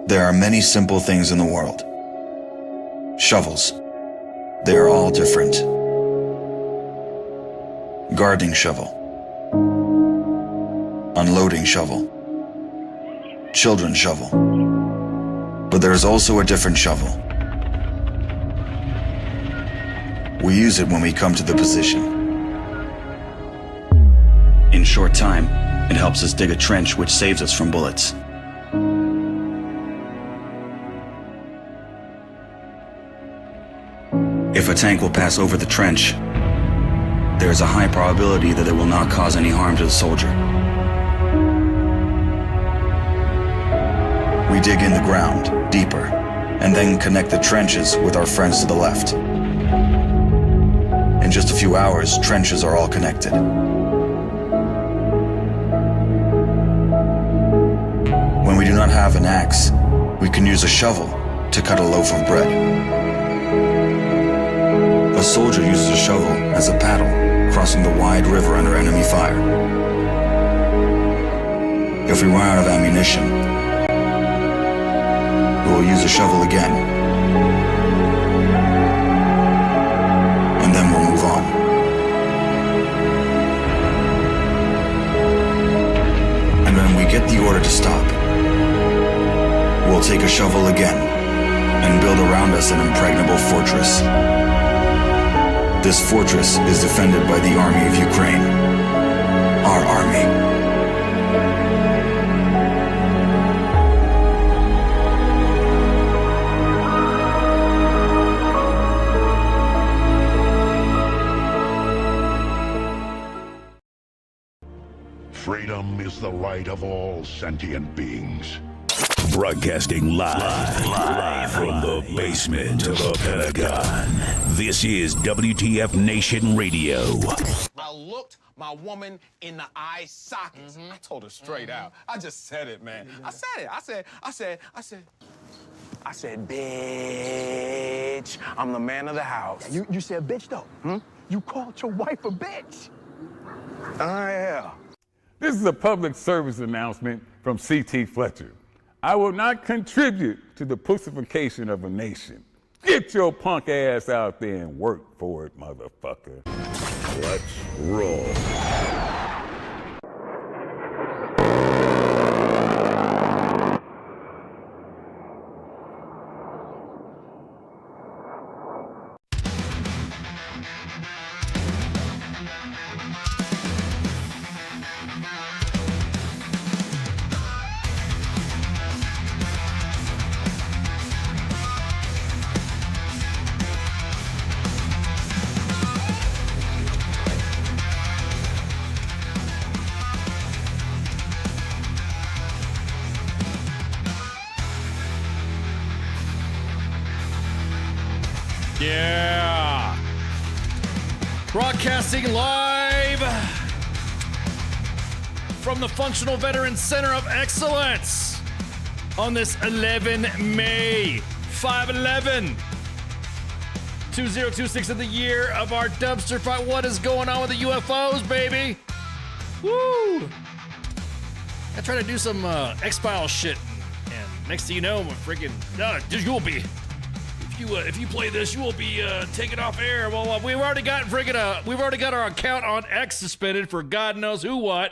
There are many simple things in the world. Shovels. They are all different. Gardening shovel. Unloading shovel. Children's shovel. But there is also a different shovel. We use it when we come to the position. In short time, it helps us dig a trench which saves us from bullets. If a tank will pass over the trench, there is a high probability that it will not cause any harm to the soldier. We dig in the ground, deeper, and then connect the trenches with our friends to the left. In just a few hours, trenches are all connected. When we do not have an axe, we can use a shovel to cut a loaf of bread. A soldier uses a shovel as a paddle, crossing the wide river under enemy fire. If we run out of ammunition, we will use a shovel again, and then we'll move on. get the order to stop, we'll take a shovel again and build around us an impregnable fortress. This fortress is defended by the army of Ukraine, our army. Freedom is the right of all sentient beings. Broadcasting live from the basement of the Pentagon. This is WTF Nation Radio. I looked my woman in the eye sockets. I told her straight out. I just said it, man. I said it. I said, bitch, I'm the man of the house. You said bitch, though. You called your wife a bitch. Yeah. This is a public service announcement from C.T. Fletcher. I will not contribute to the pussification of a nation. Get your punk ass out there and work for it, motherfucker. Let's roll. Yeah. Broadcasting live from the Functional Veteran Center of Excellence on this 11 May 5/11 2026 of the year of our dumpster fight. What is going on with the UFOs, baby? Woo! I try to do some X-Files shit, and next thing you know, I'm freaking you'll be. If you play this, you will be taken off air. Well, we've already got our account on X suspended for God knows who what.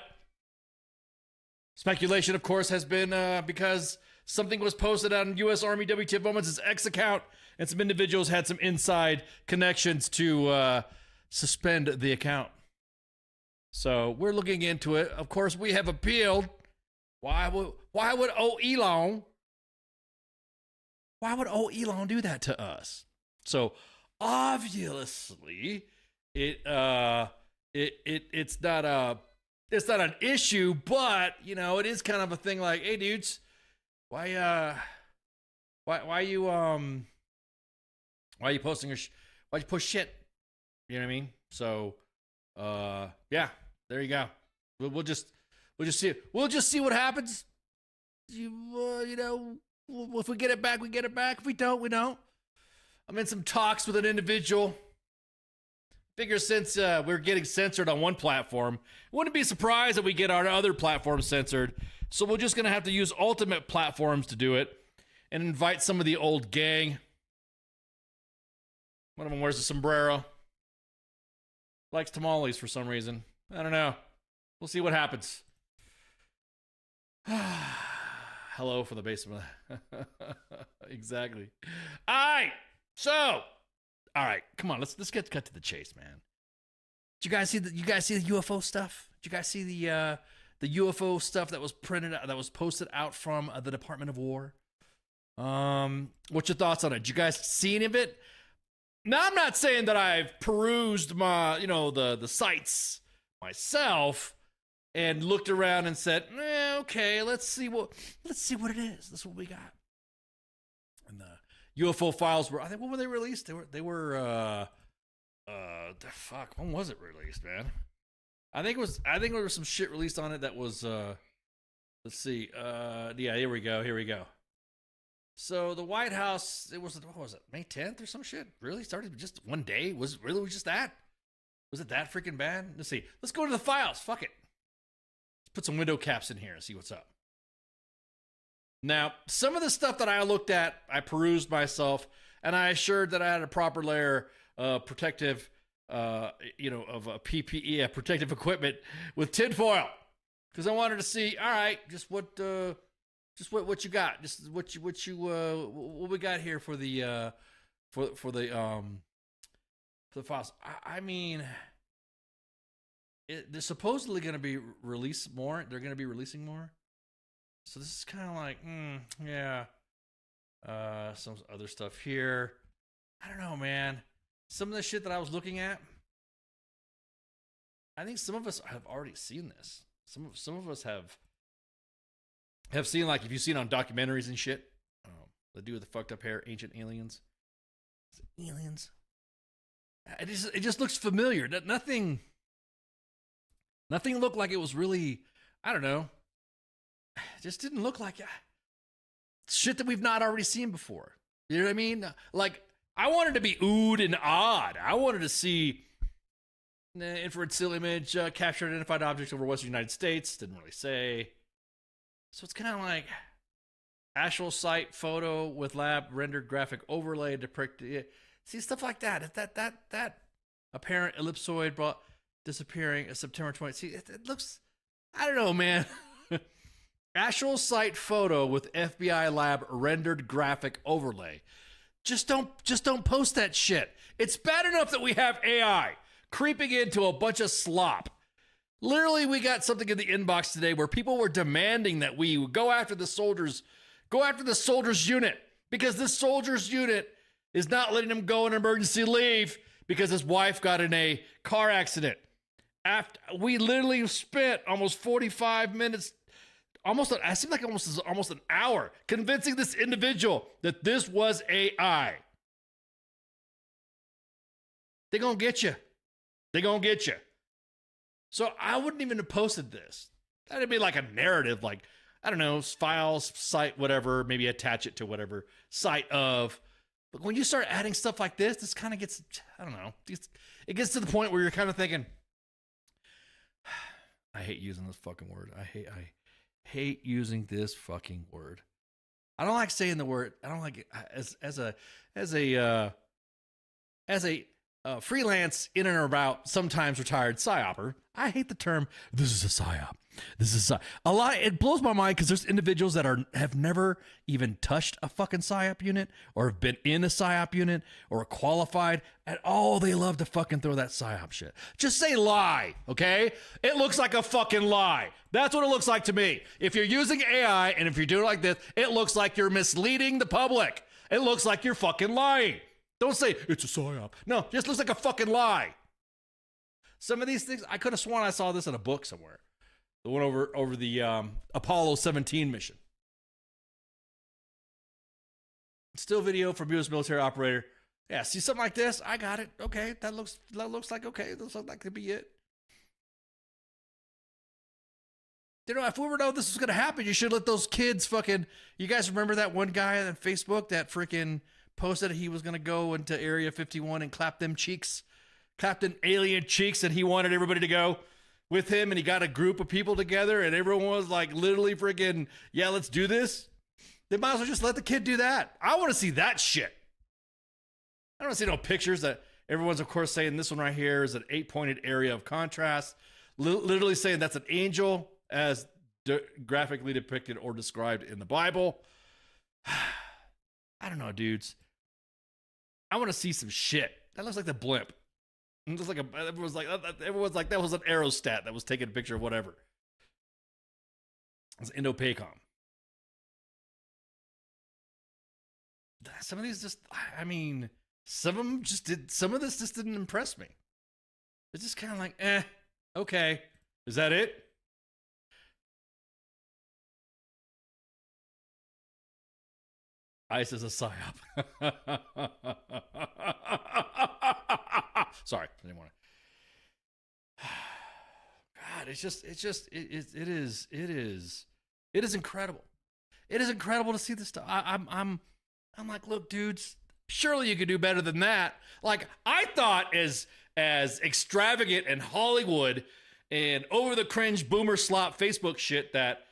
Speculation, of course, has been because something was posted on U.S. Army W.T.F. Moments' X account, and some individuals had some inside connections to suspend the account. So we're looking into it. Of course, we have appealed. Why would Elon? Why would old Elon do that to us? So obviously, it's not an issue, but you know, it is kind of a thing. Like, hey, dudes, why you posting why'd you post shit? You know what I mean? So, yeah, there you go. We'll just see what happens. You know. If we get it back, we get it back. If we don't, we don't. I'm in some talks with an individual. Figure since we're getting censored on one platform, wouldn't be surprised if we get our other platforms censored. So we're just going to have to use alternate platforms to do it and invite some of the old gang. One of them wears a sombrero. Likes tamales for some reason. I don't know. We'll see what happens. Hello from the basement. Exactly. All right. So, all right. Come on. Let's get cut to the chase, man. Did you guys see the UFO stuff? Did you guys see the UFO stuff that was printed out, that was posted out from the Department of War? What's your thoughts on it? Did you guys see any of it? Now, I'm not saying that I've perused my, the sites myself and looked around and said, okay, let's see what it is. That's what we got. And the UFO files were, I think, when were they released? They were fuck, when was it released, man? I think there was some shit released on it that was let's see. Yeah, here we go. So the White House, it was, what was it, May 10th or some shit? Really? Started just one day? Was it just that? Was it that freaking bad? Let's see. Let's go to the files. Fuck it. Put some window caps in here and see what's up. Now, some of the stuff that I looked at, I perused myself, and I assured that I had a proper layer of protective, of PPE, protective equipment with tinfoil. because I wanted to see. All right, just what you got, just what we got here for the files. I mean, they're supposedly going to be released more. They're going to be releasing more. So this is kind of like, yeah. Some other stuff here. I don't know, man. Some of the shit that I was looking at, I think some of us have already seen this. Some of us have seen, like, if you've seen on documentaries and shit, the dude with the fucked up hair, Ancient Aliens. Aliens. It just looks familiar. Nothing looked like it was really, I don't know. It just didn't look like shit that we've not already seen before. You know what I mean? Like, I wanted to be oohed and awed. I wanted to see infrared still image captured identified objects over Western United States. Didn't really say. So it's kind of like actual site photo with lab rendered graphic overlay depicted. See, stuff like that. That apparent ellipsoid disappearing September 20th. See, it looks, I don't know, man. Actual site photo with FBI lab rendered graphic overlay. Just don't post that shit. It's bad enough that we have AI creeping into a bunch of slop. Literally, we got something in the inbox today where people were demanding that we go after the soldiers unit, because this soldiers unit is not letting him go on emergency leave because his wife got in a car accident. After we literally spent almost 45 minutes, it seemed like almost an hour convincing this individual that this was AI. They're gonna get you. So I wouldn't even have posted this. That'd be like a narrative, like, I don't know, files, site, whatever, maybe attach it to whatever site of. But when you start adding stuff like this kind of gets, I don't know, it gets to the point where you're kind of thinking, I hate using this fucking word. I hate using this fucking word. I don't like saying the word. I don't like it as a freelance in and about, sometimes retired psyoper. I hate the term, this is a psyop. A lot. It blows my mind because there's individuals that have never even touched a fucking psyop unit or have been in a psyop unit or are qualified at all. They love to fucking throw that psyop shit. Just say lie, okay? It looks like a fucking lie. That's what it looks like to me. If you're using AI and if you're doing it like this, it looks like you're misleading the public. It looks like you're fucking lying. Don't say it's a psyop. No, it just looks like a fucking lie. Some of these things, I could have sworn I saw this in a book somewhere. The one over the Apollo 17 mission. Still video from U.S. military operator. Yeah, see something like this? I got it. Okay, that looks like okay. That looks like that could be it. You know, if we were to know this was gonna happen, you should let those kids fucking. You guys remember that one guy on Facebook that freaking posted he was gonna go into Area 51 and clap them alien cheeks, and he wanted everybody to go with him, and he got a group of people together, and everyone was like literally freaking, yeah, let's do this. They might as well just let the kid do that. I want to see that shit. I don't want to see no pictures that everyone's, of course, saying this one right here is an 8-pointed area of contrast. Literally saying that's an angel as graphically depicted or described in the Bible. I don't know, dudes. I want to see some shit. That looks like the blimp. It looks like everyone's like that was an aerostat that was taking a picture of whatever. It's Indo-Pacom. Some of these just, I mean, some of this just didn't impress me. It's just kind of like, okay. Is that it? ICE is a psyop. Sorry, I didn't want to. God, it is incredible. It is incredible to see this stuff. I'm like, look, dudes, surely you could do better than that. Like, I thought as extravagant and Hollywood and over the cringe boomer slop Facebook shit that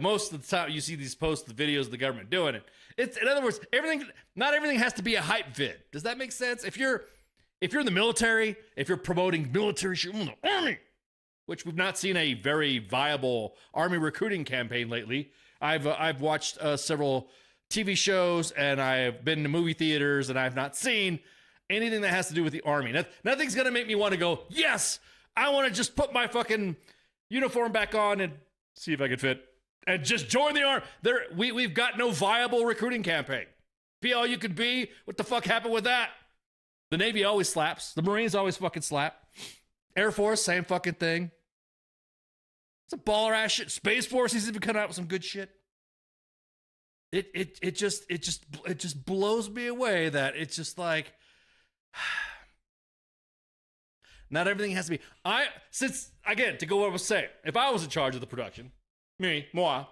most of the time you see these posts, the videos of the government doing it. It's, in other words, not everything has to be a hype vid. Does that make sense? If you're in the military, if you're promoting military shit in the army, which we've not seen a very viable Army recruiting campaign lately. I've watched several TV shows and I've been to movie theaters and I've not seen anything that has to do with the Army. Nothing's going to make me want to go, yes, I want to just put my fucking uniform back on and see if I can fit and just join the Army. We've got no viable recruiting campaign. Be all you could be. What the fuck happened with that? The Navy always slaps. The Marines always fucking slap. Air Force, same fucking thing. It's a baller ass shit. Space Force is even coming out with some good shit. It just blows me away that it's just like not everything has to be. Since again, to go what I was saying, if I was in charge of the production, moi,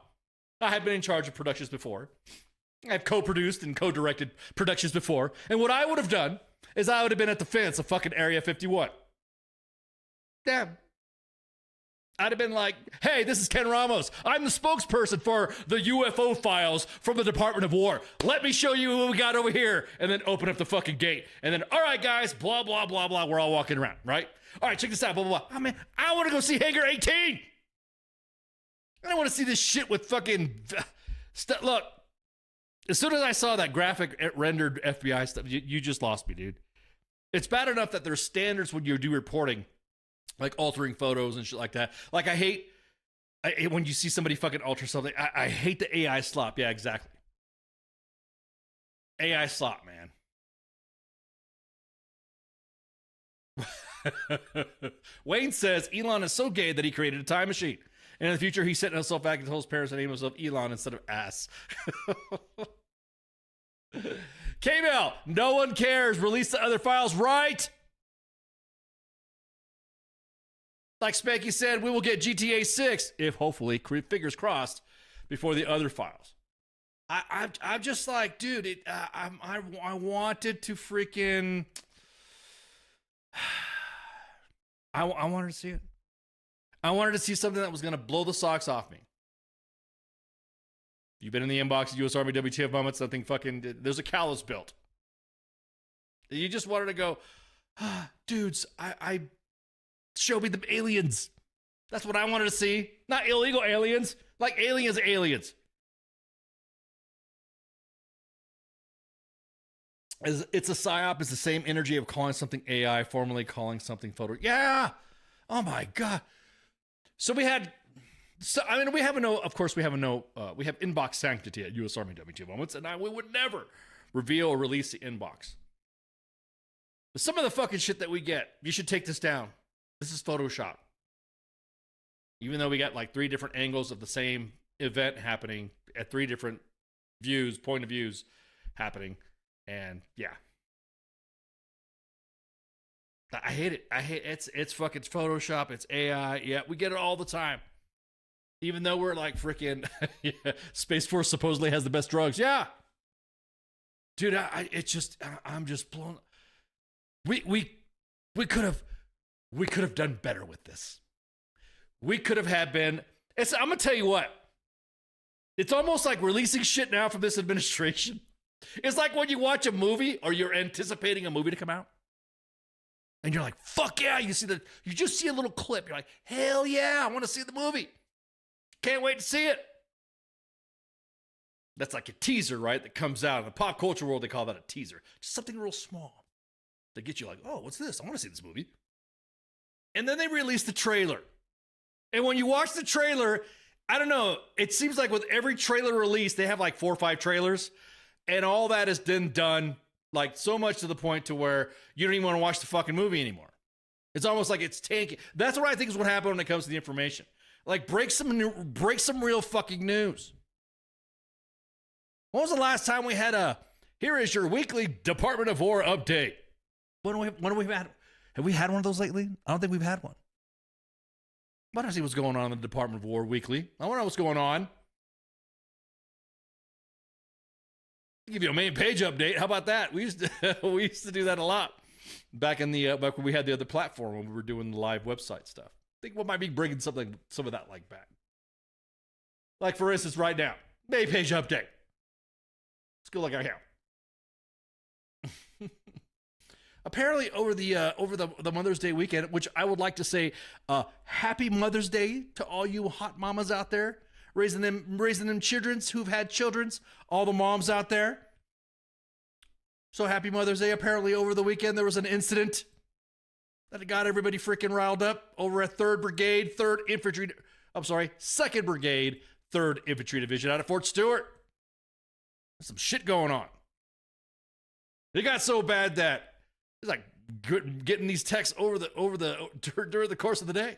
I have been in charge of productions before. I've co-produced and co-directed productions before. And what I would have done is I would have been at the fence of fucking Area 51. Damn. I'd have been like, hey, this is Ken Ramos. I'm the spokesperson for the UFO files from the Department of War. Let me show you what we got over here. And then open up the fucking gate. And then, all right, guys, blah, blah, blah, blah. We're all walking around, right? All right, check this out, blah, blah, blah. I mean, I want to go see Hangar 18. I don't want to see this shit with fucking stuff. Look, as soon as I saw that graphic rendered FBI stuff, you just lost me, dude. It's bad enough that there's standards when you do reporting, like altering photos and shit like that. Like, I hate when you see somebody fucking alter something. I hate the AI slop. Yeah, exactly. AI slop, man. Wayne says Elon is so gay that he created a time machine. And in the future, he's setting himself back and told his parents to name himself Elon instead of ass. K-Mail, no one cares. Release the other files, right? Like Spanky said, we will get GTA 6, if hopefully, fingers crossed, before the other files. I'm just like, dude, I wanted to freaking... I wanted to see it. I wanted to see something that was going to blow the socks off me. You've been in the inbox of U.S. Army W.T.F. moments, something fucking... There's a callus built. You just wanted to go, dudes, I show me the aliens. That's what I wanted to see. Not illegal aliens. Like aliens. It's a psyop. It's the same energy of calling something AI, formerly calling something photo. Yeah. Oh my God. So we have inbox sanctity at U.S. Army W2 moments, and we would never reveal or release the inbox. But some of the fucking shit that we get, you should take this down. This is Photoshop. Even though we got like 3 different angles of the same event happening at 3 different point of views happening. And yeah. I hate it. It's fucking Photoshop. It's AI. Yeah, we get it all the time. Even though we're like freaking Space Force supposedly has the best drugs. Yeah. Dude, I'm just blown. We could have done better with this. We could have I'm gonna tell you what. It's almost like releasing shit now from this administration. It's like when you watch a movie or you're anticipating a movie to come out. And you're like, fuck yeah, you just see a little clip. You're like, hell yeah, I want to see the movie. Can't wait to see it. That's like a teaser, right? That comes out. In the pop culture world, they call that a teaser. Just something real small. They get you like, oh, what's this? I want to see this movie. And then they release the trailer. And when you watch the trailer, I don't know, it seems like with every trailer release, they have like 4 or 5 trailers. And all that is then done like so much to the point to where you don't even want to watch the fucking movie anymore. It's almost like it's tanking. That's what I think is what happened when it comes to the information. Like break some real fucking news. When was the last time we had here is your weekly Department of War update? When have we had? Have we had one of those lately? I don't think we've had one. I want to see what's going on in the Department of War weekly. I want to know what's going on. I'll give you a main page update. How about that? We used to do that a lot back in the back when we had the other platform when we were doing the live website stuff. I think we might be bringing some of that like back. Like for instance, right now, main page update. Let's go like I have. apparently over the Mother's Day weekend, which I would like to say, happy Mother's Day to all you hot mamas out there, raising them childrens who've had childrens, all the moms out there. So happy Mother's Day. Apparently over the weekend, there was an incident that got everybody freaking riled up over at 2nd Brigade, 3rd Infantry Division out of Fort Stewart. There's some shit going on. It got so bad that it's like getting these texts during the course of the day.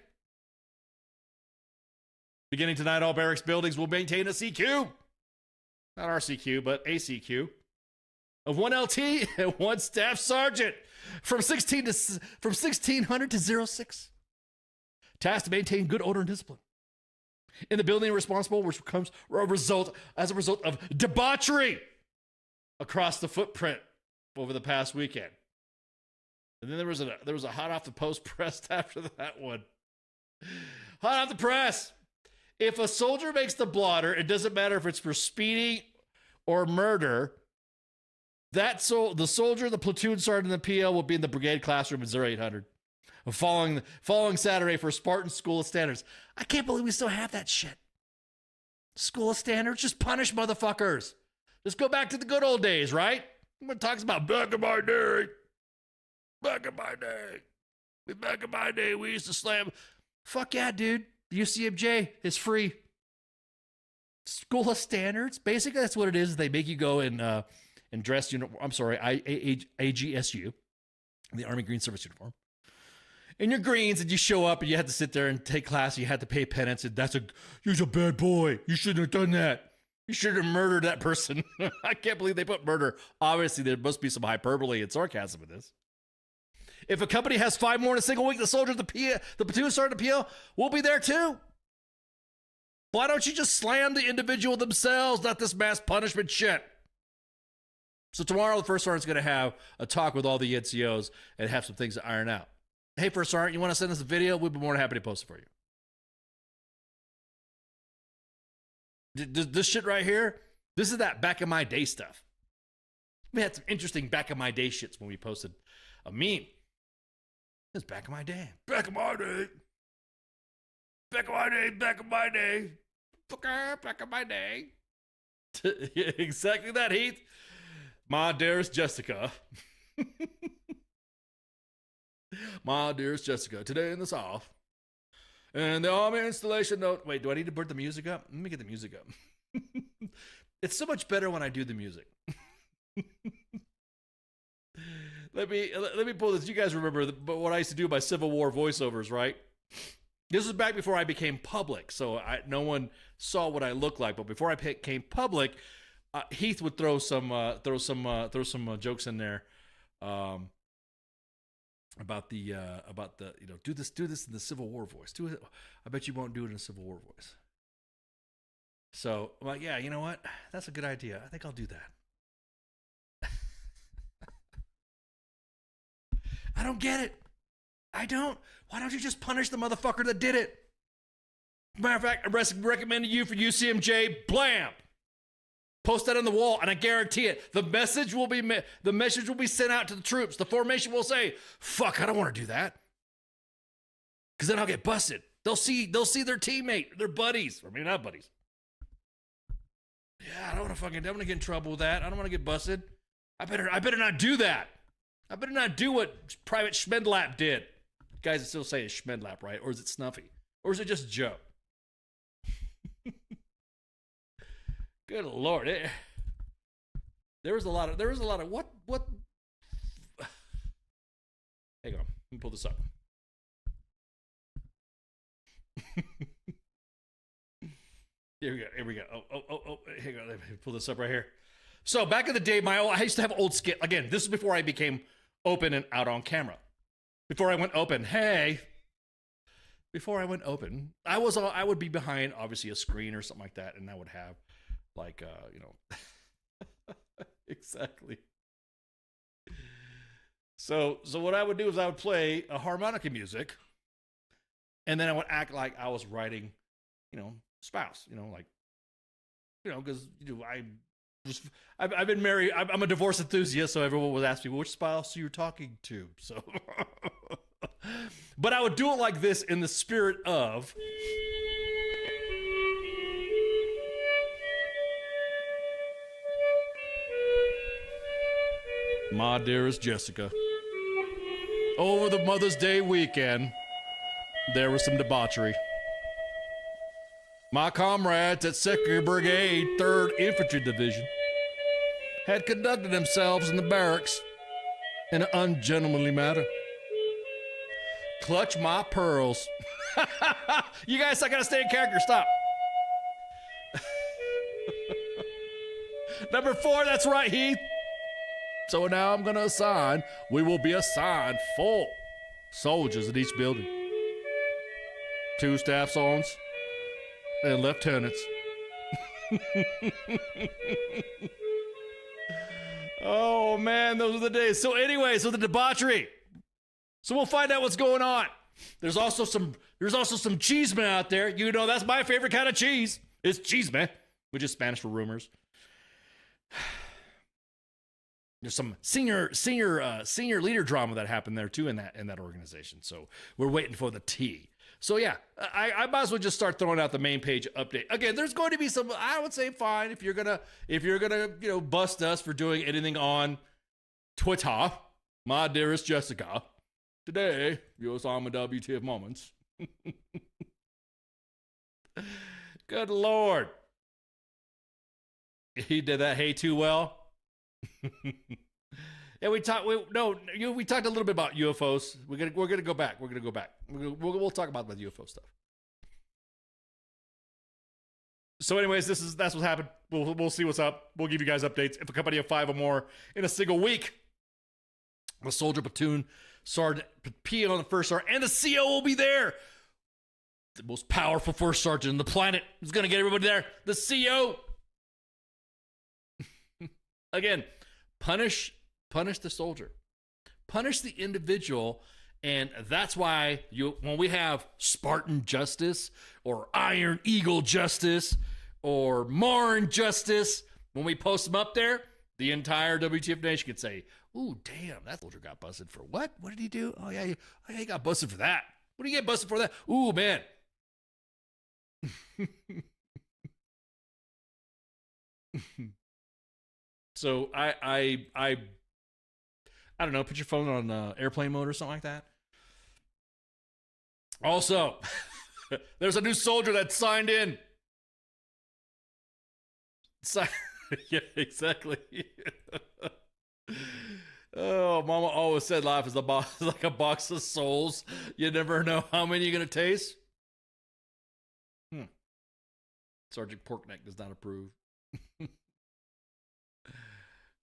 Beginning tonight, all barracks buildings will maintain a CQ. Not our CQ, but a CQ of 1 LT and 1 staff sergeant from 1600 to 06. Tasked to maintain good order and discipline in the building responsible, which comes as a result of debauchery across the footprint over the past weekend. And then there was a hot off the post press after that one. Hot off the press. If a soldier makes the blotter, it doesn't matter if it's for speeding or murder. The soldier, the platoon sergeant, and the PL will be in the brigade classroom at 0800. Following Saturday for Spartan School of Standards. I can't believe we still have that shit. School of Standards, just punish motherfuckers. Just go back to the good old days, right? Everyone talks about back in my day. Back in my day. Back in my day, we used to slam. Fuck yeah, dude. The UCMJ is free. School of Standards. Basically, that's what it is. They make you go in dress uniform. I'm sorry, AGSU, the Army Green Service Uniform. In your greens, and you show up, and you have to sit there and take class. And you have to pay penance. And you're a bad boy. You shouldn't have done that. You should have murdered that person. I can't believe they put murder. Obviously, there must be some hyperbole and sarcasm in this. If a company has 5 more in a single week, the soldiers, the platoon sergeant, the PL will be there too. Why don't you just slam the individual themselves, not this mass punishment shit? So tomorrow, the first sergeant's going to have a talk with all the NCOs and have some things to iron out. Hey, first sergeant, you want to send us a video? We'd be more than happy to post it for you. This shit right here, this is that back in my day stuff. We had some interesting back in my day shits when we posted a meme. It's back in my day. Back in my day. Back in my day. Back in my day. Back in my day. Exactly that, Heath. My dearest Jessica. My dearest Jessica. Today in the South. And the Army installation note. Wait, do I need to put the music up? Let me get the music up. It's so much better when I do the music. Let me pull this. You guys remember what I used to do by Civil War voiceovers, right? This was back before I became public, so no one saw what I looked like. But before I became public, Heath would throw some jokes in there about the do this in the Civil War voice. Do it. I bet you won't do it in a Civil War voice. So I'm like, yeah, you know what? That's a good idea. I think I'll do that. I don't get it. I don't. Why don't you just punish the motherfucker that did it? Matter of fact, I recommend you for UCMJ. Blam. Post that on the wall, and I guarantee it. The message will be sent out to the troops. The formation will say, "Fuck, I don't want to do that," because then I'll get busted. They'll see their teammate, their buddies. I mean, not buddies. Yeah, I don't want to get in trouble with that. I don't want to get busted. I better not do that. I better not do what Private Schmedlap did. Guys, I still say it's Schmedlap, right? Or is it Snuffy? Or is it just Joe? Good Lord. There was a lot of what? Hang on. Let me pull this up. Here we go. Oh. Hang on. Let me pull this up right here. So back in the day, I used to have old skit. Again, this is before I became open and out on camera. Before I went open, I would be behind obviously a screen or something like that, and I would have like exactly. So what I would do is I would play a harmonica music, and then I would act like I was writing, spouse, because I've been married. I'm a divorce enthusiast, so everyone would ask me which spouse you're talking to. So, but I would do it like this in the spirit of. My dearest Jessica, over the Mother's Day weekend, there was some debauchery. My comrades at 2nd Brigade, 3rd Infantry Division, had conducted themselves in the barracks in an ungentlemanly manner. Clutch my pearls. You guys, I gotta stay in character. Stop. Number 4, that's right, Heath. So now I'm gonna assign, we will be assigned 4 soldiers in each building. 2 staff sergeants and lieutenants. Oh man, those are the days. So anyway, so the debauchery. So we'll find out what's going on. There's also some cheeseman out there. You know, that's my favorite kind of cheese. It's cheeseman, which is Spanish for rumors. There's some senior leader drama that happened there too in that organization. So we're waiting for the tea. So yeah, I might as well just start throwing out the main page update. Again, there's going to be some, I would say fine if you're gonna bust us for doing anything on Twitter. My dearest Jessica, today you're on my W.T.F moments. Good Lord. He did that hey too well. Yeah, we talked a little bit about UFOs. We're gonna go back. We'll talk about the UFO stuff. So, anyways, that's what happened. We'll see what's up. We'll give you guys updates. If a company of 5 or more in a single week, a soldier platoon sergeant P on the first sergeant, and the CO will be there. The most powerful first sergeant on the planet is gonna get everybody there. The CO. Again, punish the soldier, punish the individual, and that's why when we have Spartan justice or Iron Eagle justice or Marne justice, when we post them up there, the entire WTF nation could say, "Ooh, damn, that soldier got busted for what? What did he do? Oh yeah, he got busted for that. What did he get busted for that? Ooh, man." So I don't know, put your phone on airplane mode or something like that. Also, there's a new soldier that signed in. Yeah, exactly. Oh, Mama always said life is like a box of souls. You never know how many you're gonna taste. Sergeant Porkneck does not approve.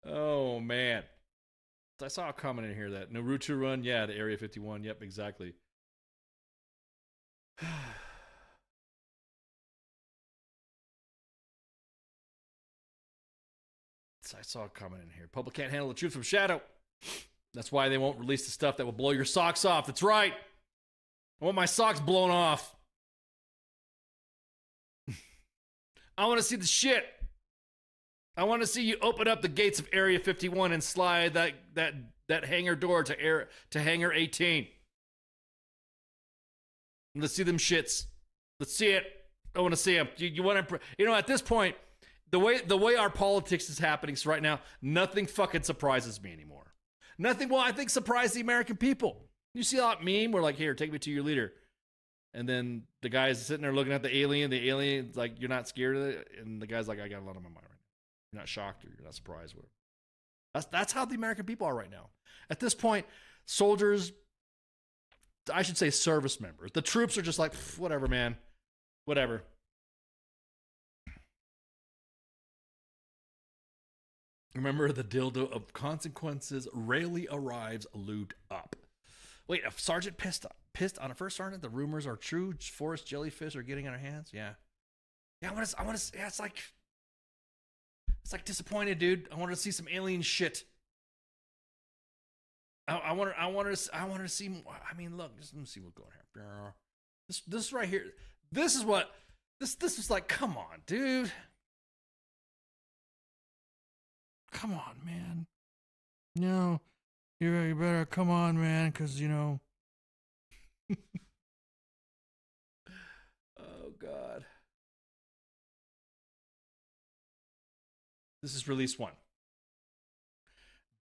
Oh, man. I saw a comment in here that Naruto run. Yeah, to Area 51. Yep, exactly. I saw a comment in here. Public can't handle the truth from shadow. That's why they won't release the stuff that will blow your socks off. That's right. I want my socks blown off. I want to see the shit. I want to see you open up the gates of Area 51 and slide that hangar door to hangar 18. Let's see them shits. Let's see it. I want to see them. You want to, at this point, the way our politics is happening right now, nothing fucking surprises me anymore. Nothing will, I think, surprise the American people. You see a lot meme where like, here, take me to your leader. And then the guy's sitting there looking at the alien. The alien's like, you're not scared of it? And the guy's like, I got a lot on my mind right now. You're not shocked or you're not surprised. Whatever. That's how the American people are right now. At this point, soldiers, I should say service members. The troops are just like, whatever, man. Whatever. Remember the dildo of consequences rarely arrives lubed up. Wait, a sergeant pissed on a first sergeant? The rumors are true. Forest jellyfish are getting on our hands? Yeah. Yeah, I want to, yeah, it's like disappointed, dude. I wanted to see some alien shit. I wanted to see more. I mean, look, let me see what's going here. This right here. This is like, come on, dude. come on, man. No, you better come on, man, because, you know. Oh, God. This is release 1.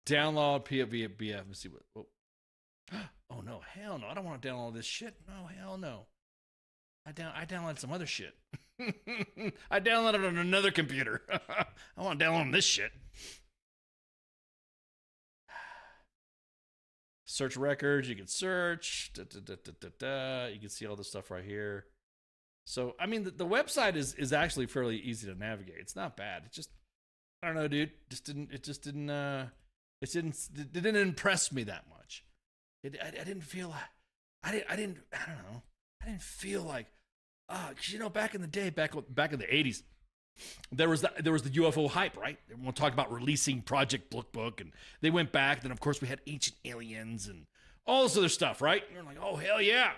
Download PFBF. Let's see what. Oh, no. Hell no. I don't want to download this shit. No, hell no. I downloaded some other shit. I downloaded it on another computer. I want to download this shit. Search records. You can search. You can see all this stuff right here. So, I mean, the website is actually fairly easy to navigate. It's not bad. It just, I don't know, dude. It didn't impress me that much. I didn't feel, I don't know. I didn't feel like, cause you know, back in the day, back in the 80s, there was the UFO hype, right? Everyone talked about releasing Project Blue Book, and they went back. Then, of course, we had Ancient Aliens and all this other stuff, right? And we're like, oh, hell yeah.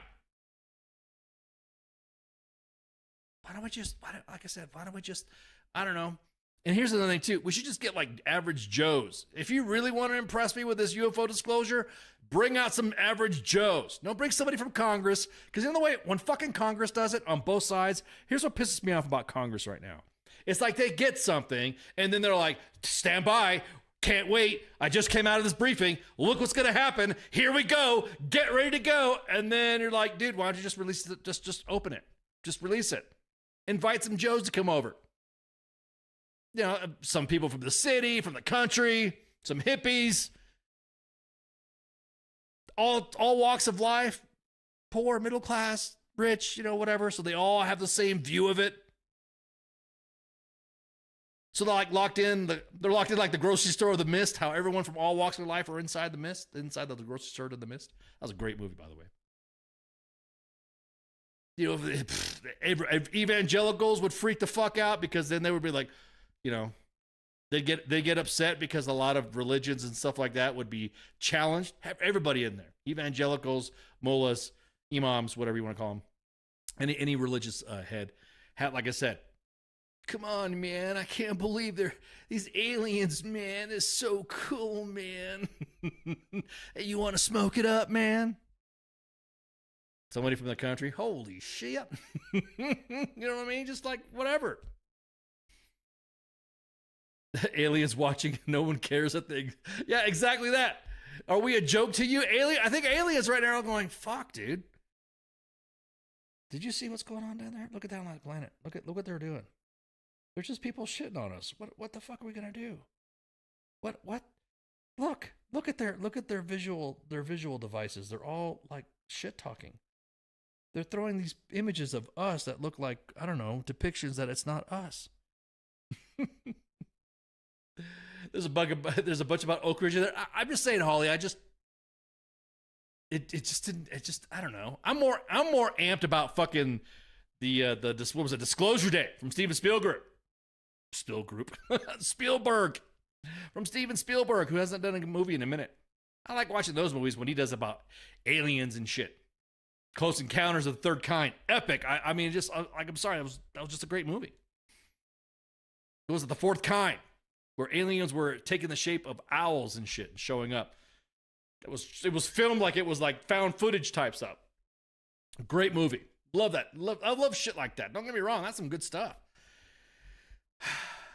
Why don't we just, I don't know. And here's another thing, too. We should just get, like, average Joes. If you really want to impress me with this UFO disclosure, bring out some average Joes. Don't bring somebody from Congress. Because, in the way, when fucking Congress does it on both sides, here's what pisses me off about Congress right now. It's like they get something, and then they're like, stand by, can't wait. I just came out of this briefing. Look what's going to happen. Here we go. Get ready to go. And then you're like, dude, why don't you just release it? Just open it. Just release it. Invite some Joes to come over. You know, some people from the city, from the country, some hippies, all walks of life, poor, middle class, rich, you know, whatever. So they all have the same view of it. So they're like locked in like the grocery store of the mist, how everyone from all walks of life are inside the mist, inside of the grocery store of the mist. That was a great movie, by the way. You know, evangelicals would freak the fuck out because then they would be like, you know, they get upset because a lot of religions and stuff like that would be challenged. Have everybody in there, evangelicals, mullahs, imams, whatever you want to call them, any religious head. Like I said, come on, man, I can't believe these aliens, man. It's so cool, man. Hey, you want to smoke it up, man? Somebody from the country, holy shit. You know what I mean? Just like whatever. Aliens watching, no one cares a thing. Yeah, exactly that. Are we a joke to you, alien? I think aliens right now are going, fuck, dude. Did you see what's going on down there? Look at down on the planet. Look what they're doing. They're just people shitting on us. What the fuck are we gonna do? What? Look at their visual devices. They're all like shit talking. They're throwing these images of us that look like, I don't know, depictions that it's not us. There's a bunch about Oak Ridge there. I'm just saying, Holly. It just didn't. I don't know. I'm more amped about fucking what was it? Disclosure Day from Steven Spielberg. Spielberg from Steven Spielberg, who hasn't done a movie in a minute. I like watching those movies when he does about aliens and shit. Close Encounters of the Third Kind, epic. I mean, just like, I'm sorry, that was just a great movie. It was The Fourth Kind, where aliens were taking the shape of owls and shit and showing up. It was filmed like it was like found footage type stuff. Great movie. Love that. I love shit like that. Don't get me wrong, that's some good stuff.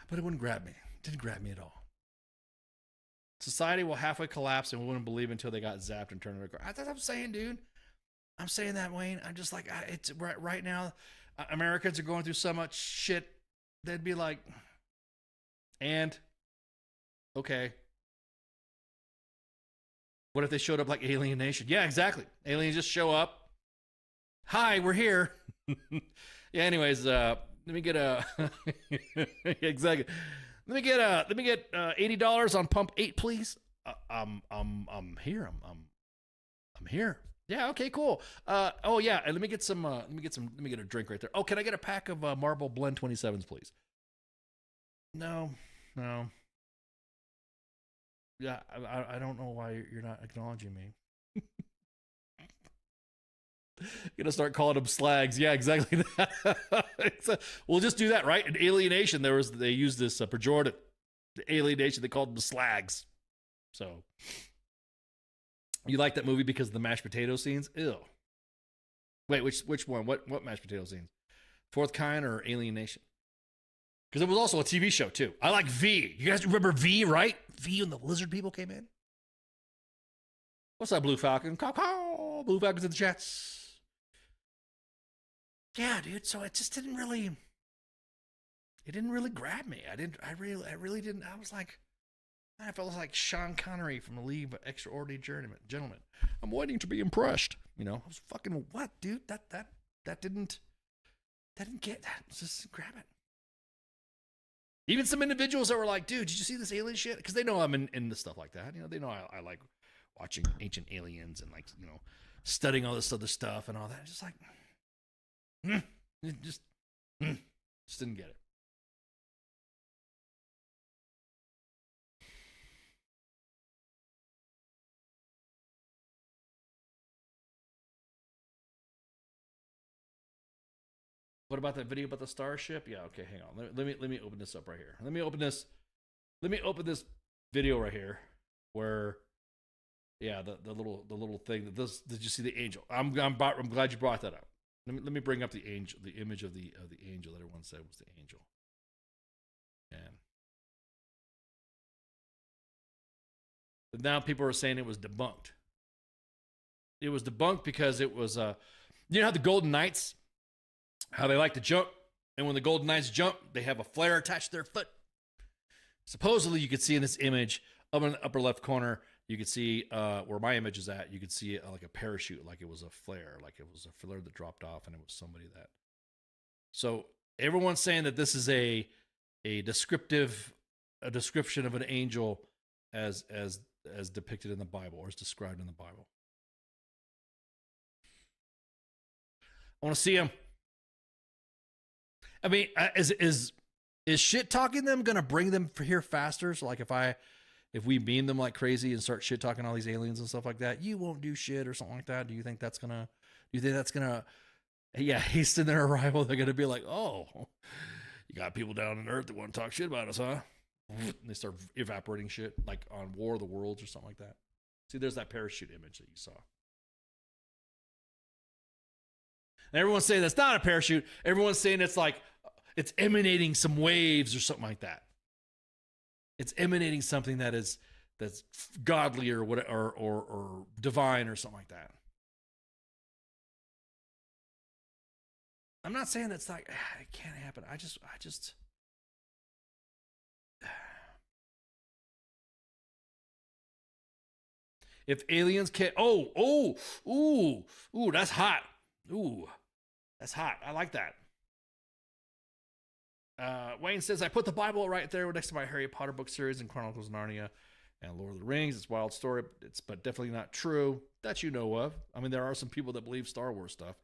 But it wouldn't grab me. It didn't grab me at all. Society will halfway collapse and we wouldn't believe until they got zapped and turned around. That's what I'm saying, dude. I'm saying that, Wayne. I'm just like, it's right now, Americans are going through so much shit. They'd be like, and okay. What if they showed up like Alien Nation? Yeah, exactly. Aliens just show up. Hi, we're here. Yeah, anyways, let me get exactly. Let me get $80 on pump 8, please. I'm here. I'm here. Yeah, okay, cool. Oh yeah, and let me get a drink right there. Oh, can I get a pack of Marble Blend 27s, please? No. Yeah, I don't know why you're not acknowledging me. Gonna start calling them slags. Yeah, exactly that. We'll just do that, right? In Alienation, they used this pejorative. The alien nation, they called them the Slags. So, you like that movie because of the mashed potato scenes? Ew. Wait, which one? What mashed potato scenes? Fourth Kind or Alien Nation? Because it was also a TV show, too. I like V. You guys remember V, right? V when the lizard people came in? What's up, Blue Falcon? Caw, caw. Blue Falcon's in the chats. Yeah, dude. So it just didn't really grab me. I really didn't. I was like, I felt like Sean Connery from The League of Extraordinary Gentlemen. I'm waiting to be impressed. You know, I was fucking, what, dude? That didn't get that. Just grab it. Even some individuals that were like, dude, did you see this alien shit? Because they know I'm into stuff like that. You know, they know I like watching Ancient Aliens and, like, you know, studying all this other stuff and all that. Just like, just didn't get it. What about that video about the starship? Yeah, okay, hang on. Let me open this up right here. Let me open this video right here where, yeah, the little thing that this. Did you see the angel? I'm glad you brought that up. Let me bring up the angel, the image of the angel that everyone said was the angel. And now people are saying it was debunked. It was debunked because it was you know how the Golden Knights, how they like to jump, and when the Golden Knights jump, they have a flare attached to their foot. Supposedly, you could see in this image up in the upper left corner, you could see where my image is at. You could see like a parachute, like it was a flare, like it was a flare that dropped off, and it was somebody that. So everyone's saying that this is a description of an angel as depicted in the Bible, or as described in the Bible. I want to see him. I mean, is shit talking them gonna bring them here faster? So like if we beam them like crazy and start shit talking all these aliens and stuff like that, you won't do shit or something like that. Do you think that's gonna hasten their arrival? They're gonna be like, oh, you got people down on Earth that want to talk shit about us, huh? And they start evaporating shit like on War of the Worlds or something like that. See, there's that parachute image that you saw. And everyone's saying that's not a parachute. Everyone's saying it's like it's emanating some waves or something like that. It's emanating something that's godly or what or divine or something like that. I'm not saying it's like it can't happen. I just if aliens can't ooh, that's hot. Ooh, that's hot. I like that. Wayne says, I put the Bible right there next to my Harry Potter book series and Chronicles of Narnia and Lord of the Rings. It's a wild story, but definitely not true that you know of. I mean, there are some people that believe Star Wars stuff.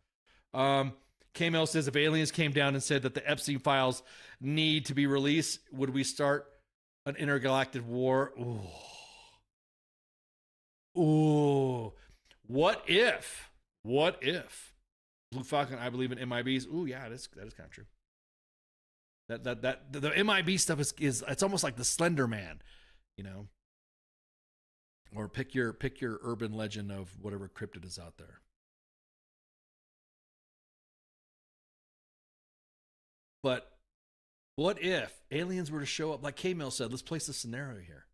K-Mel says, if aliens came down and said that the Epstein files need to be released, would we start an intergalactic war? Ooh. What if? Blue Falcon, I believe in MIBs. Ooh, yeah, that is kind of true. That the MIB stuff is it's almost like the Slender Man, you know. Or pick your urban legend of whatever cryptid is out there. But what if aliens were to show up, like K-Mill said, let's place the scenario here.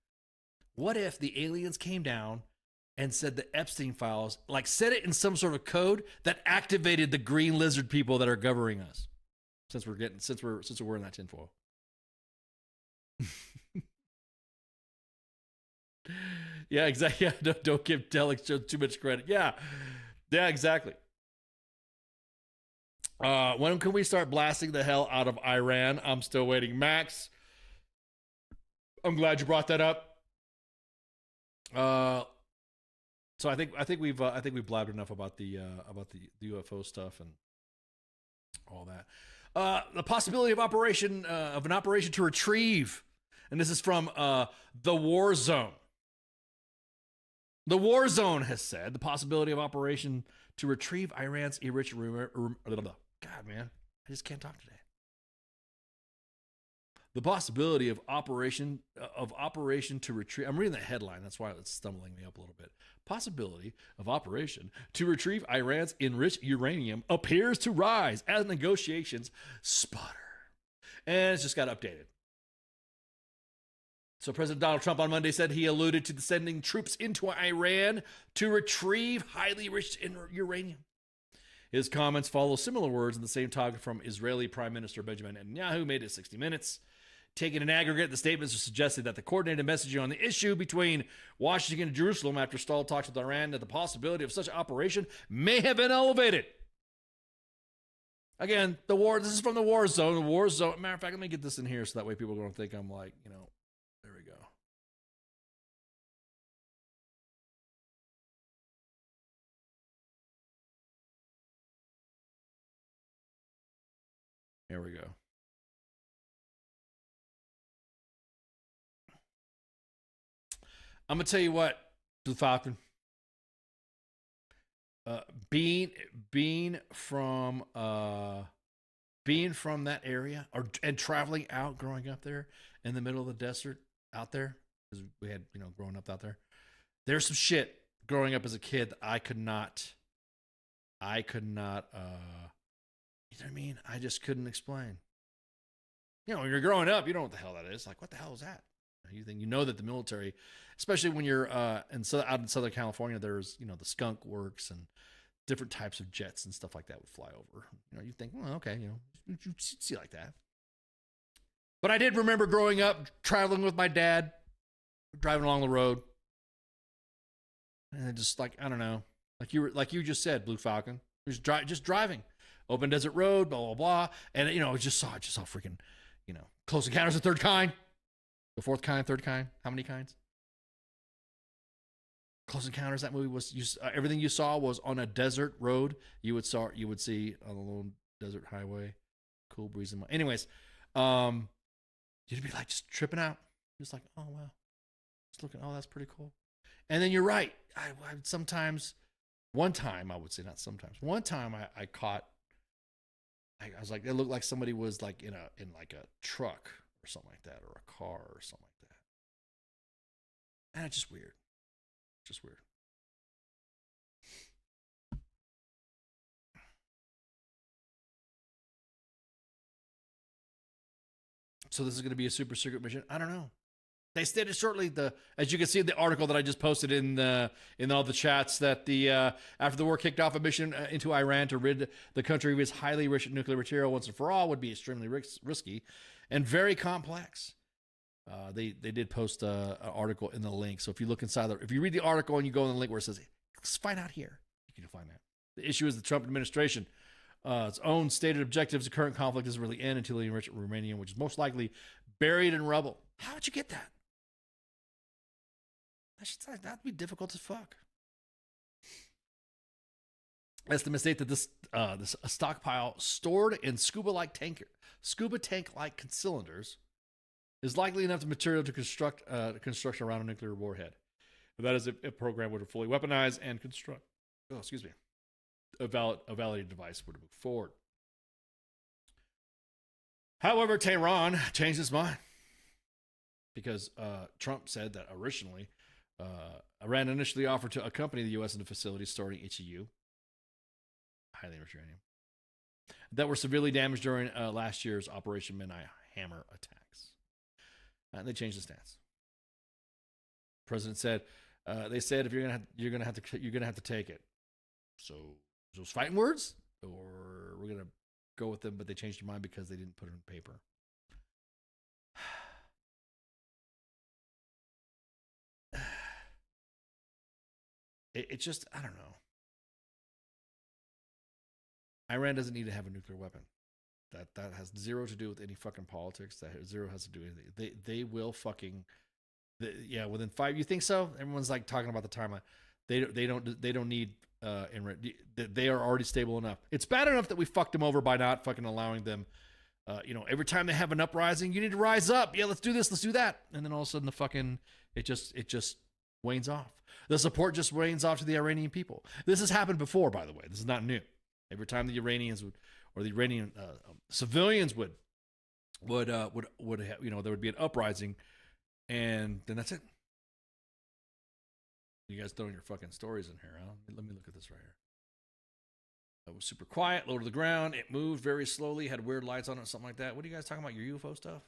What if the aliens came down and said the Epstein files, like said it in some sort of code that activated the green lizard people that are governing us? Since we're wearing that tinfoil. Yeah, exactly. Yeah, don't give Telex too much credit. Yeah, exactly. When can we start blasting the hell out of Iran? I'm still waiting. Max, I'm glad you brought that up. So I think we've blabbed enough about the UFO stuff and all that. The possibility of an operation to retrieve, and this is from the War Zone. The War Zone has said the possibility of operation to retrieve Iran's enriched God, man, I just can't talk today. the possibility of operation to retrieve. I'm reading the headline, that's why it's stumbling me up a little bit. Possibility of operation to retrieve Iran's enriched uranium appears to rise as negotiations sputter. And it's just got updated. So President Donald Trump on Monday said he alluded to sending troops into Iran to retrieve highly enriched uranium. His comments follow similar words in the same topic from Israeli Prime Minister Benjamin Netanyahu, made it 60 Minutes. Taken in aggregate, the statements suggested that the coordinated messaging on the issue between Washington and Jerusalem after stalled talks with Iran, that the possibility of such operation may have been elevated. Again, this is from the war zone. The war zone. Matter of fact, let me get this in here so that way people don't think I'm like, there we go. Here we go. I'm gonna tell you what, Blue Falcon. Being from that area and traveling out, growing up there in the middle of the desert out there, because we had growing up out there. There's some shit growing up as a kid that I could not. You know what I mean? I just couldn't explain. When you're growing up, you don't know what the hell that is. Like, what the hell is that? You know that the military, especially when you're out in Southern California, there's the skunk works and different types of jets and stuff like that would fly over. You think, well, okay, you see like that. But I did remember growing up, traveling with my dad, driving along the road, and just like, I don't know, like you just said, Blue Falcon, just driving, open desert road, blah blah blah, and just saw freaking, Close Encounters of the Third Kind. The fourth kind, third kind. How many kinds? Close Encounters. That movie was everything you saw was on a desert road. You would see on a little desert highway, cool breeze. Anyways, you'd be like just tripping out, just like, oh wow, just looking. Oh, that's pretty cool. And then you're right. I sometimes, one time I would say not sometimes. One time I caught. I was like, it looked like somebody was like in like a truck or something like that, or a car or something like that. And it's just weird. Just weird. So this is going to be a super secret mission? I don't know. They stated shortly, as you can see in the article that I just posted in all the chats, that after the war kicked off, a mission into Iran to rid the country of its highly enriched nuclear material once and for all would be extremely risky and very complex. They did post an article in the link. So if you look inside if you read the article and you go in the link where it says, let's find out here, you can find that. The issue is the Trump administration. Its own stated objectives, the current conflict doesn't really end until the enriched uranium, which is most likely buried in rubble. How would you get that? That'd be difficult as fuck. Estimates state that this stockpile stored in scuba tank-like cylinders is likely enough material to construct construction around a nuclear warhead. But that is if a program were to fully weaponize and construct. A validated device were to move forward. However, Tehran changed its mind because Trump said that originally. Iran initially offered to accompany the U.S. in the facility storing HEU, highly enriched uranium, that were severely damaged during last year's Operation Midnight Hammer attacks. And they changed the stance. The president said, "They said if you're gonna have to take it." So those fighting words, or we're gonna go with them, but they changed their mind because they didn't put it on paper. It's just, I don't know. Iran doesn't need to have a nuclear weapon. That has zero to do with any fucking politics. That zero has to do with anything. They will fucking, within 5. You think so? Everyone's like talking about the timeline. They don't need they are already stable enough. It's bad enough that we fucked them over by not fucking allowing them. Every time they have an uprising, you need to rise up. Yeah, let's do this, let's do that, and then all of a sudden it just wanes off. The support just wanes off to the Iranian people. This has happened before, by the way. This is not new. Every time the Iranians would, or the Iranian civilians would would have, there would be an uprising, and then that's it. You guys throwing your fucking stories in here, huh? Let me look at this right here. It was super quiet, low to the ground. It moved very slowly, had weird lights on it, something like that. What are you guys talking about? Your UFO stuff?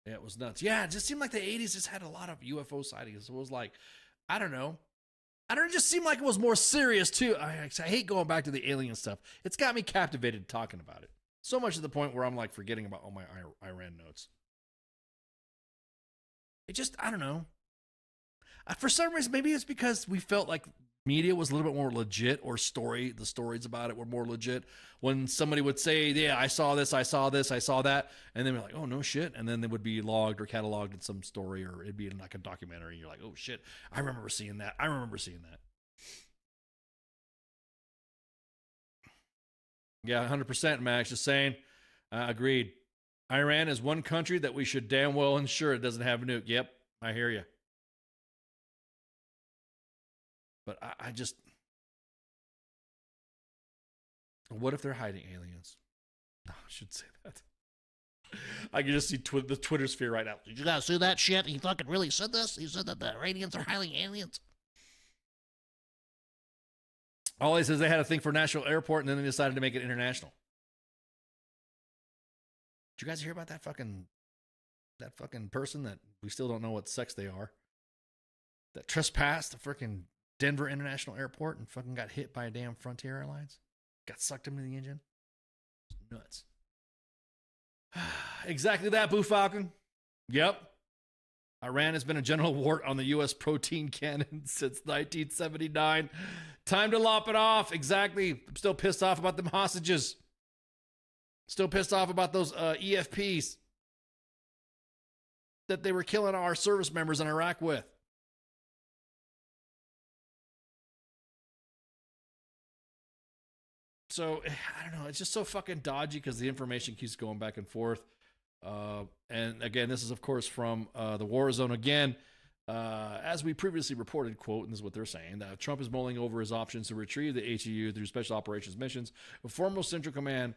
Yeah, it was nuts. Yeah, it just seemed like the 80s just had a lot of UFO sightings. It was like, I don't know. It just seemed like it was more serious, too. I hate going back to the alien stuff. It's got me captivated talking about it. So much to the point where I'm like forgetting about all my Iran notes. It just, I don't know. For some reason, maybe it's because we felt like media was a little bit more legit, or the stories about it were more legit. When somebody would say, yeah, I saw this, I saw this, I saw that, and then we're like, oh, no shit. And then they would be logged or cataloged in some story, or it'd be in like a documentary. And you're like, oh shit, I remember seeing that. Yeah, 100%, Max. Just saying. Agreed. Iran is one country that we should damn well ensure it doesn't have a nuke. Yep, I hear you. But I just... What if they're hiding aliens? No, I shouldn't say that. I can just see the Twitter sphere right now. Did you guys see that shit? He fucking really said this? He said that the Iranians are hiding aliens. All he says they had a thing for national airport, and then they decided to make it international. Did you guys hear about that fucking person that we still don't know what sex they are, that trespassed the freaking Denver International Airport and fucking got hit by a damn Frontier Airlines? Got sucked into the engine. It's nuts. Exactly that, Boo Falcon. Yep. Iran has been a general wart on the U.S. protein cannon since 1979. Time to lop it off. Exactly. I'm still pissed off about them hostages. Still pissed off about those EFPs that they were killing our service members in Iraq with. So, I don't know. It's just so fucking dodgy because the information keeps going back and forth. And again, this is, of course, from the War Zone again. As we previously reported, quote, and this is what they're saying, that Trump is mulling over his options to retrieve the HEU through special operations missions. A former Central Command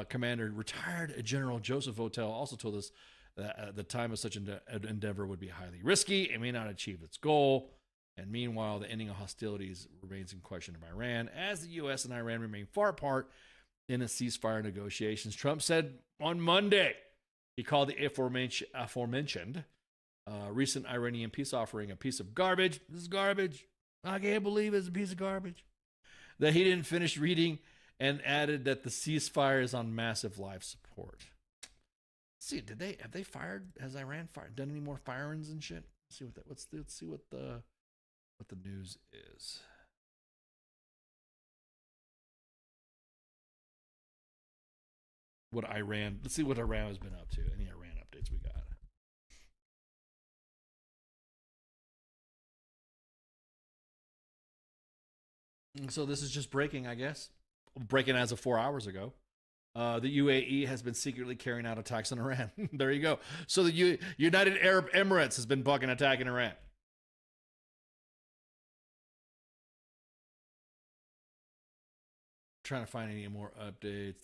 commander, retired General Joseph Votel, also told us that the time of such an endeavor would be highly risky and may not achieve its goal. And meanwhile, the ending of hostilities remains in question of Iran, as the U.S. and Iran remain far apart in a ceasefire negotiations. Trump said on Monday, he called the aforementioned recent Iranian peace offering a piece of garbage. This is garbage. I can't believe it's a piece of garbage. That he didn't finish reading, and added that the ceasefire is on massive life support. See, has Iran done any more firings and shit? Let's see what the news is. Let's see what Iran has been up to. Any Iran updates we got? So this is just breaking, I guess. Breaking as of 4 hours ago. The UAE has been secretly carrying out attacks on Iran. There you go. So the United Arab Emirates has been fucking attacking Iran. Trying to find any more updates.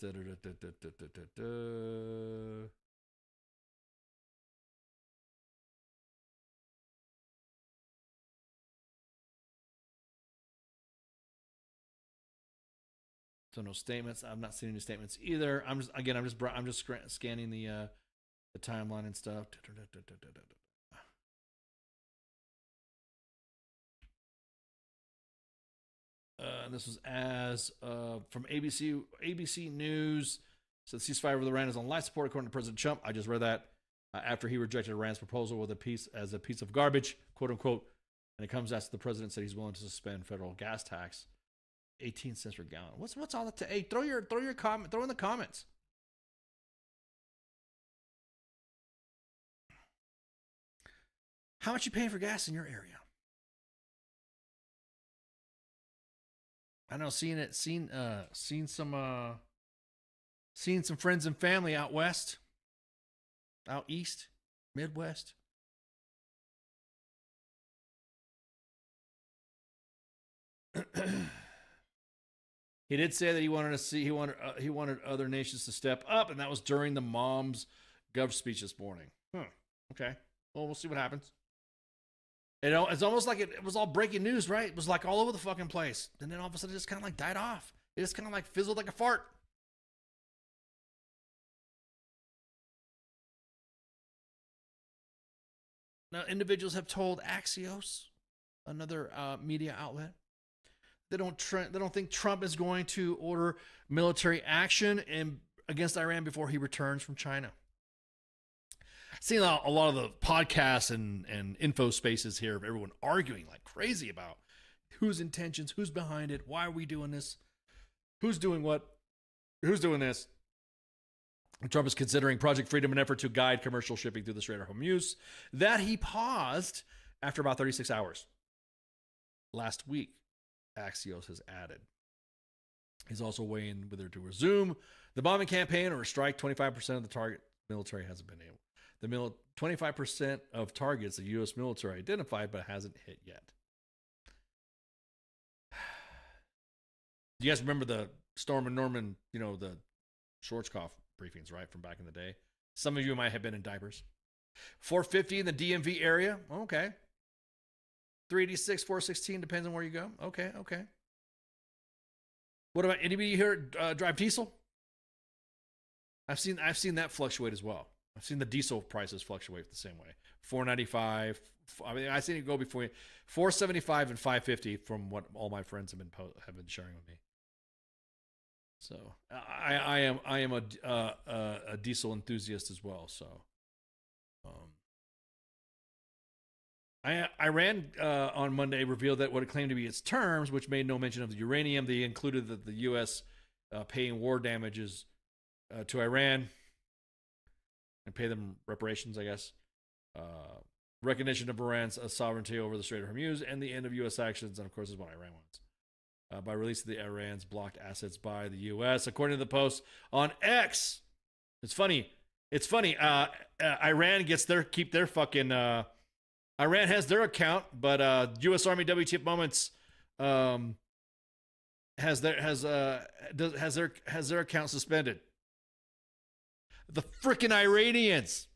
So no statements. I'm not seeing any statements either. I'm just scanning the timeline and stuff. This was from ABC News. So the ceasefire with Iran is on life support, according to President Trump. I just read that after he rejected Iran's proposal with a piece of garbage, quote unquote. And it comes after the president said he's willing to suspend federal gas tax, 18 cents per gallon. What's all that? Hey, throw your comment. Throw in the comments. How much you paying for gas in your area? I know seen some friends and family out west, out east, Midwest. He did say that he wanted other nations to step up, and that was during the mom's gov speech this morning. Okay. Well, we'll see what happens. It's almost like it was all breaking news, right? It was like all over the fucking place. And then all of a sudden it just kind of like died off. It just kind of like fizzled like a fart. Now, individuals have told Axios, another media outlet, they don't think Trump is going to order military action against Iran before he returns from China. Seeing a lot of the podcasts and info spaces here of everyone arguing like crazy about whose intentions, who's behind it, why are we doing this, who's doing what, who's doing this. Trump is considering Project Freedom, an effort to guide commercial shipping through the Strait of Hormuz, that he paused after about 36 hours. Last week, Axios has added. He's also weighing whether to resume the bombing campaign or strike 25% of the target. Military hasn't been able. 25% of targets the U.S. military identified, but hasn't hit yet. Do you guys remember the Storm and Norman, the Schwarzkopf briefings, right, from back in the day? Some of you might have been in diapers. 450 in the DMV area. Okay. 386, 416, depends on where you go. Okay. What about anybody here drive diesel? I've seen that fluctuate as well. I've seen the diesel prices fluctuate the same way. $4.95. I mean, I've seen it go between $4.75 and $5.50 from what all my friends have been sharing with me. So I am a diesel enthusiast as well. So Iran on Monday revealed that what it claimed to be its terms, which made no mention of the uranium. They included that the U.S. Paying war damages to Iran and pay them reparations, I guess. Recognition of Iran's sovereignty over the Strait of Hormuz and the end of U.S. actions, and of course is what Iran wants. By releasing the Iran's blocked assets by the U.S. According to the post on X, it's funny. Iran gets keep their fucking. Iran has their account, but U.S. Army W.T.F moments has their account suspended. The frickin' Iranians,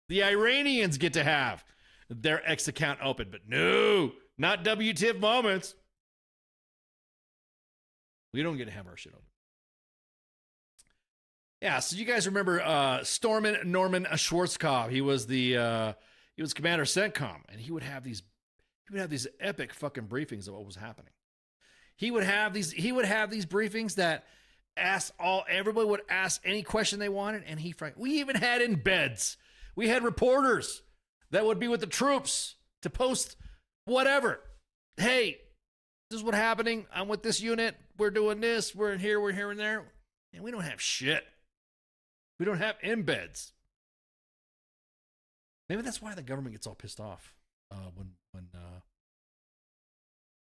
the Iranians get to have their X account open, but no, not W.T.F moments. We don't get to have our shit open. Yeah, so you guys remember Stormin Norman Schwarzkopf? He was Commander CENTCOM, and he would have these epic fucking briefings of what was happening. He would have these briefings that everybody would ask any question they wanted, and we even had embeds. We had reporters that would be with the troops to post whatever. Hey, this is what's happening. I'm with this unit. We're doing this. We're here and there. And we don't have shit. We don't have embeds. Maybe that's why the government gets all pissed off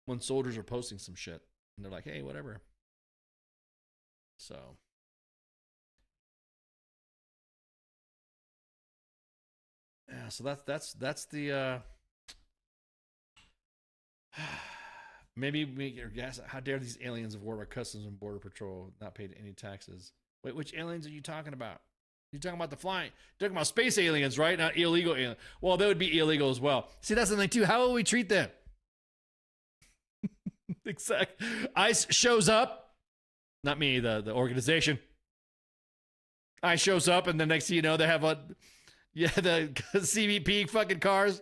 when soldiers are posting some shit and they're like, hey, whatever. So yeah, so that's the maybe we guess, how dare these aliens of war by Customs and Border Patrol not paid any taxes? Wait, which aliens are you talking about? You're talking about the flying. You're talking about space aliens, right? Not illegal aliens. Well, they would be illegal as well. See, that's the thing too. How will we treat them? Exactly. ICE shows up. Not me, the organization. ICE shows up, and the next thing you know, they have the CBP fucking cars.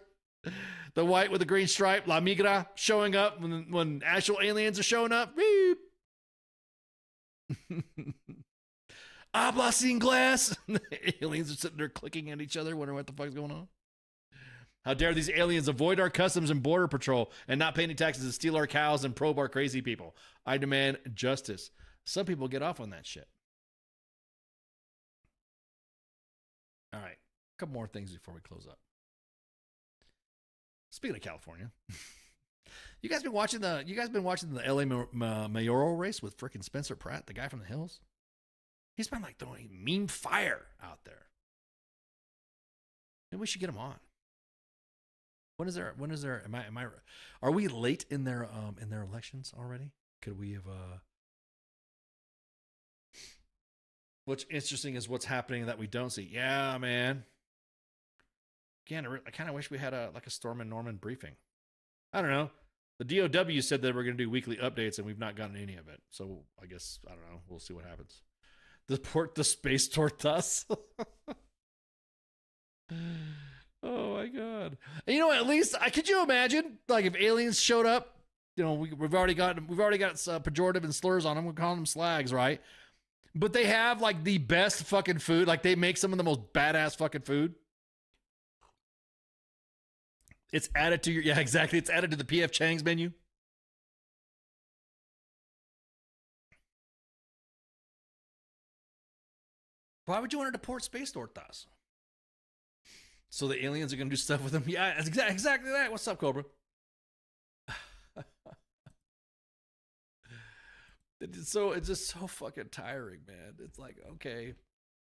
The white with the green stripe, La Migra, showing up when actual aliens are showing up. Beep. Habla sin glass. Aliens are sitting there clicking at each other, wondering what the fuck's going on. How dare these aliens avoid our Customs and Border Patrol and not pay any taxes and steal our cows and probe our crazy people. I demand justice. Some people get off on that shit. All right. A couple more things before we close up. Speaking of California, you guys been watching the LA mayoral race with frickin' Spencer Pratt, the guy from the hills? He's been like throwing meme fire out there. Maybe we should get him on. When is there are we late in their elections already? Could we have What's interesting is what's happening that we don't see. Yeah, man. Again, I kind of wish we had a Storm and Norman briefing. I don't know. The DOW said that we're going to do weekly updates, and we've not gotten any of it. So I guess, I don't know. We'll see what happens. The space tortas. Oh my God. And you know, at least could you imagine, like, if aliens showed up? You know, we've already got pejorative and slurs on them. We're calling them slags, right? But they have like the best fucking food. Like, they make some of the most badass fucking food. It's added to yeah, exactly. It's added to the PF Chang's menu. Why would you want to deport space tortas? So the aliens are going to do stuff with them? Yeah, it's exactly that. What's up, Cobra? It's just so fucking tiring, man. It's like, okay,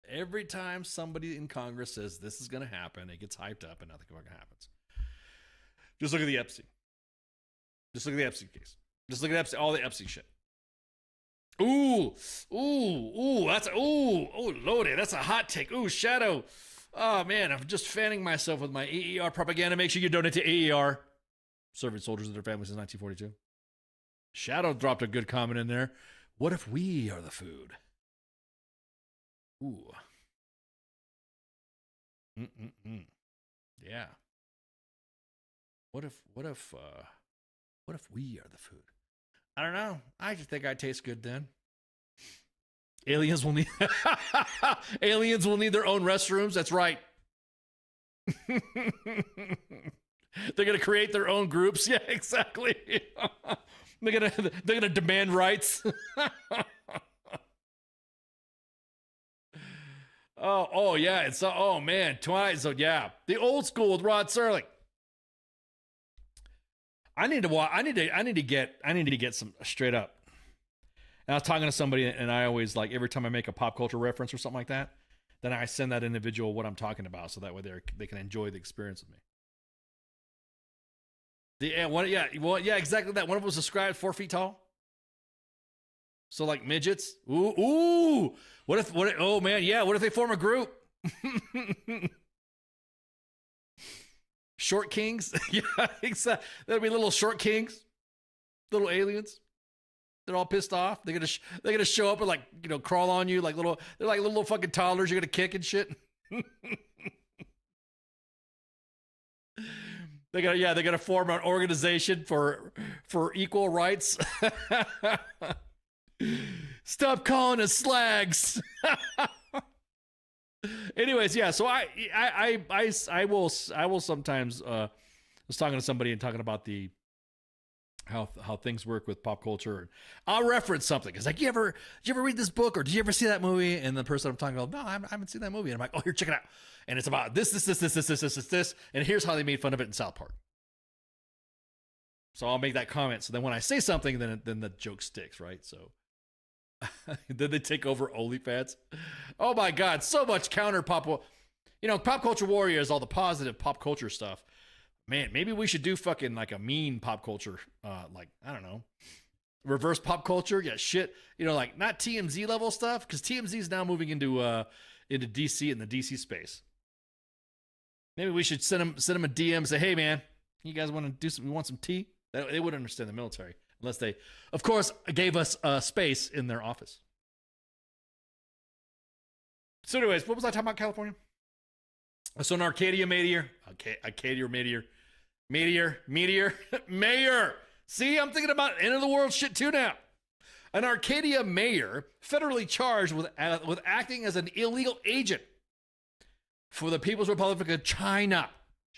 every time somebody in Congress says this is going to happen, it gets hyped up and nothing fucking happens. Just look at the Epstein. Just look at the Epstein case. Just look at all the Epstein shit. Ooh, Lordy, that's a hot take. Ooh, Shadow. Oh, man, I'm just fanning myself with my AER propaganda. Make sure you donate to AER. Serving soldiers and their families since 1942. Shadow dropped a good comment in there. What if we are the food? Ooh. Yeah. What if we are the food? I don't know. I just think I taste good then. Aliens will need aliens will need their own restrooms. That's right. They're gonna create their own groups. Yeah, exactly. They're gonna demand rights. oh yeah. It's oh man, Twilight Zone. Yeah, the old school with Rod Serling. I need to get some straight up. And I was talking to somebody, and I always, like, every time I make a pop culture reference or something like that, then I send that individual what I'm talking about, so that way they can enjoy the experience with me. Yeah, exactly that. One of them was described 4 feet tall. So, like, midgets. Ooh. Oh man, yeah. What if they form a group? Short kings. Yeah, exactly. There'll be little short kings, little aliens. They're all pissed off. They're gonna show up and, like, you know, crawl on you like they're like little fucking toddlers. You're gonna kick and shit. They're gonna form an organization for equal rights. Stop calling us slags. Anyways, yeah. So I will sometimes. I was talking to somebody and talking about the how things work with pop culture. I'll reference something. It's like, did you ever read this book, or did you ever see that movie? And the person I'm talking about, no, I haven't seen that movie. And I'm like, oh, here, check it out. And it's about this, and here's how they made fun of it in South Park. So I'll make that comment. So then when I say something, then the joke sticks, right? So then they take over OnlyFans. Oh my God, so much counter pop. You know, Pop Culture Warrior is all the positive pop culture stuff. Man, maybe we should do fucking like a mean pop culture, like, I don't know, reverse pop culture. Yeah, shit. You know, like, not TMZ level stuff, because TMZ is now moving into DC, in the DC space. Maybe we should send them a DM and say, hey man, you guys want to do some? We want some tea? They wouldn't understand the military unless they, of course, gave us space in their office. So anyways, what was I talking about, California? So an Arcadia Mayor. See, I'm thinking about end of the world shit too now. An Arcadia mayor federally charged with acting as an illegal agent for the People's Republic of China.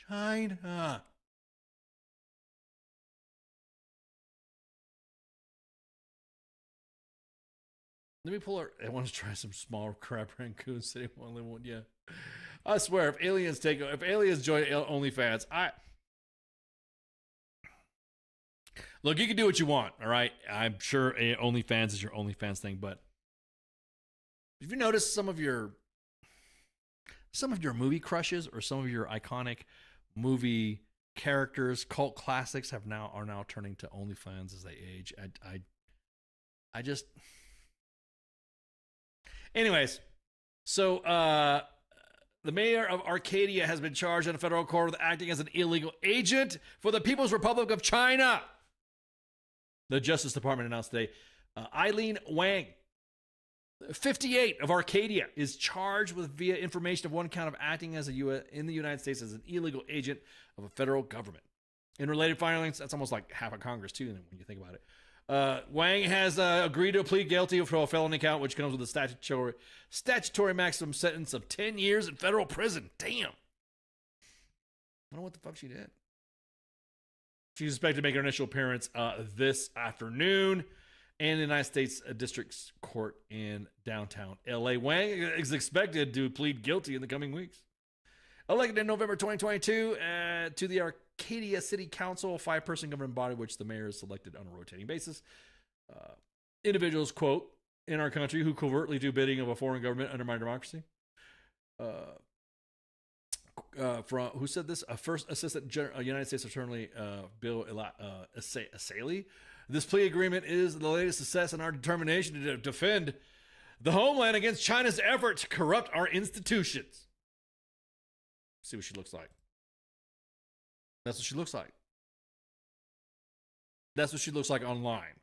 China. Let me pull out. I want to try some small crab rangoons. Yeah. I swear, if aliens join OnlyFans, look, you can do what you want, all right? I'm sure OnlyFans is your OnlyFans thing, but if you notice some of your movie crushes or some of your iconic movie characters, cult classics are now turning to OnlyFans as they age. I just, Anyways, so the mayor of Arcadia has been charged in a federal court with acting as an illegal agent for the People's Republic of China. The Justice Department announced today Eileen Wang, 58, of Arcadia, is charged with via information of one count of acting as in the United States as an illegal agent of a federal government. In related filings, that's almost like half of Congress too when you think about it. Wang has agreed to plead guilty for a felony count, which comes with a statutory maximum sentence of 10 years in federal prison. Damn. I don't know what the fuck she did. She's expected to make her initial appearance this afternoon in the United States District Court in downtown LA. Wang is expected to plead guilty in the coming weeks. Elected in November 2022 to the Arcadia City Council, a 5-person governing body which the mayor is selected on a rotating basis. Individuals, quote, in our country who covertly do bidding of a foreign government undermine democracy. From who said this? First Assistant United States Attorney Bill Asaley. This plea agreement is the latest success in our determination to defend the homeland against China's effort to corrupt our institutions. See what she looks like. That's what she looks like. That's what she looks like online.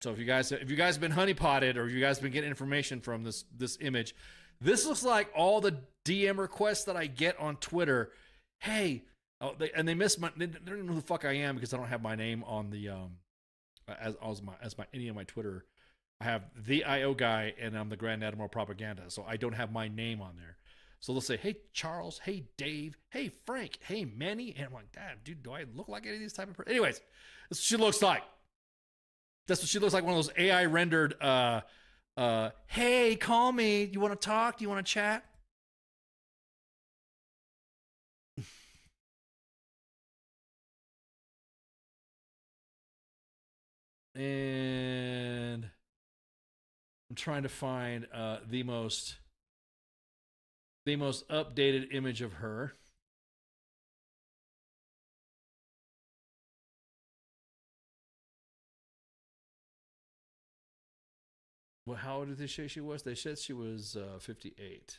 So if you guys have been honeypotted, or if you guys have been getting information from this image, this looks like all the DM requests that I get on Twitter. Hey, they miss my. They don't know who the fuck I am because I don't have my name on the as any of my Twitter. I have the IO guy and I'm the Grand Admiral Propaganda, so I don't have my name on there. So they'll say, "Hey Charles, hey Dave, hey Frank, hey Manny," and I'm like, "Damn, dude, do I look like any of these type of?" Anyways, that's what she looks like. That's what she looks like. One of those AI rendered. Hey, call me. You want to talk? Do you want to chat? And I'm trying to find the most updated image of her. Well, how old did they say she was? They said she was 58.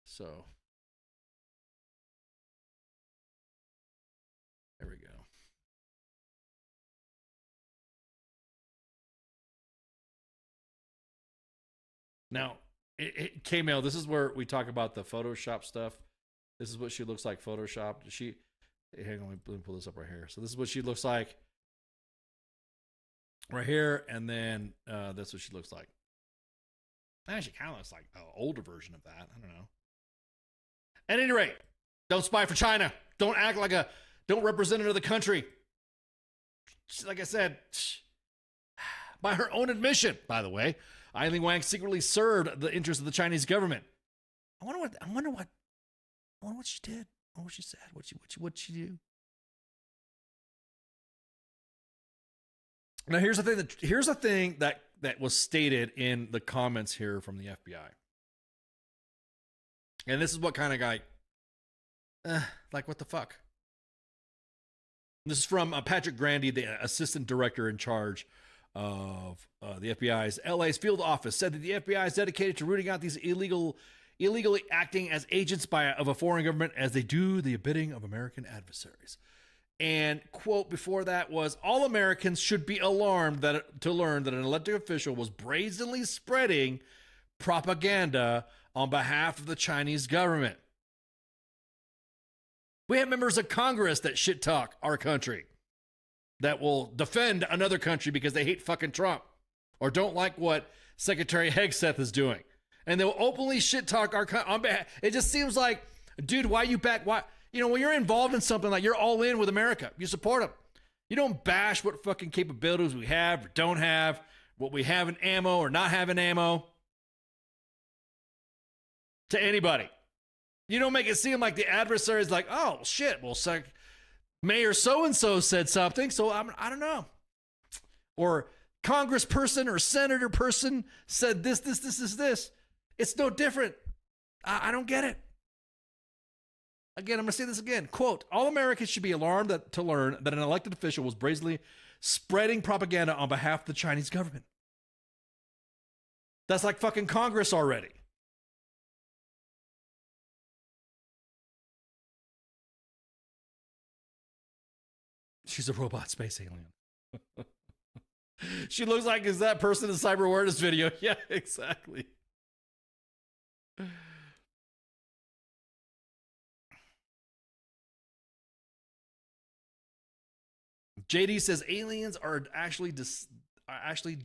So there we go. Now, K-Mail, this is where we talk about the Photoshop stuff. This is what she looks like Photoshopped. Hang on, let me pull this up right here. So this is what she looks like right here, and then that's what she looks like. She kind of looks like an older version of that. I don't know. At any rate, don't spy for China. Don't act like don't represent another country. Like I said, by her own admission, by the way, Eileen Wang secretly served the interests of the Chinese government. I wonder what she did. I wonder what she said. What'd she do? Now here's the thing that was stated in the comments here from the FBI. And this is what kind of guy, like what the fuck? This is from Patrick Grandy, the assistant director in charge of the FBI's LA's field office, said that the FBI is dedicated to rooting out these illegally acting as agents of a foreign government as they do the bidding of American adversaries. And quote before that was, all Americans should be alarmed to learn that an elected official was brazenly spreading propaganda on behalf of the Chinese government. We have members of Congress that shit talk our country, that will defend another country because they hate fucking Trump or don't like what Secretary Hegseth is doing. And they'll openly shit talk our country on behalf. It just seems like, dude, why you back? Why? You know, when you're involved in something like you're all in with America, you support them. You don't bash what fucking capabilities we have or don't have, what we have in ammo or not having ammo to anybody. You don't make it seem like the adversary is like, oh shit, well, Mayor so-and-so said something, so I don't know. Or congressperson or senator person said this. It's no different. I don't get it. Again, I'm going to say this again. Quote, all Americans should be alarmed to learn that an elected official was brazenly spreading propaganda on behalf of the Chinese government. That's like fucking Congress already. She's a robot space alien. She looks like is that person in the cyber awareness video. Yeah, exactly. JD says aliens are actually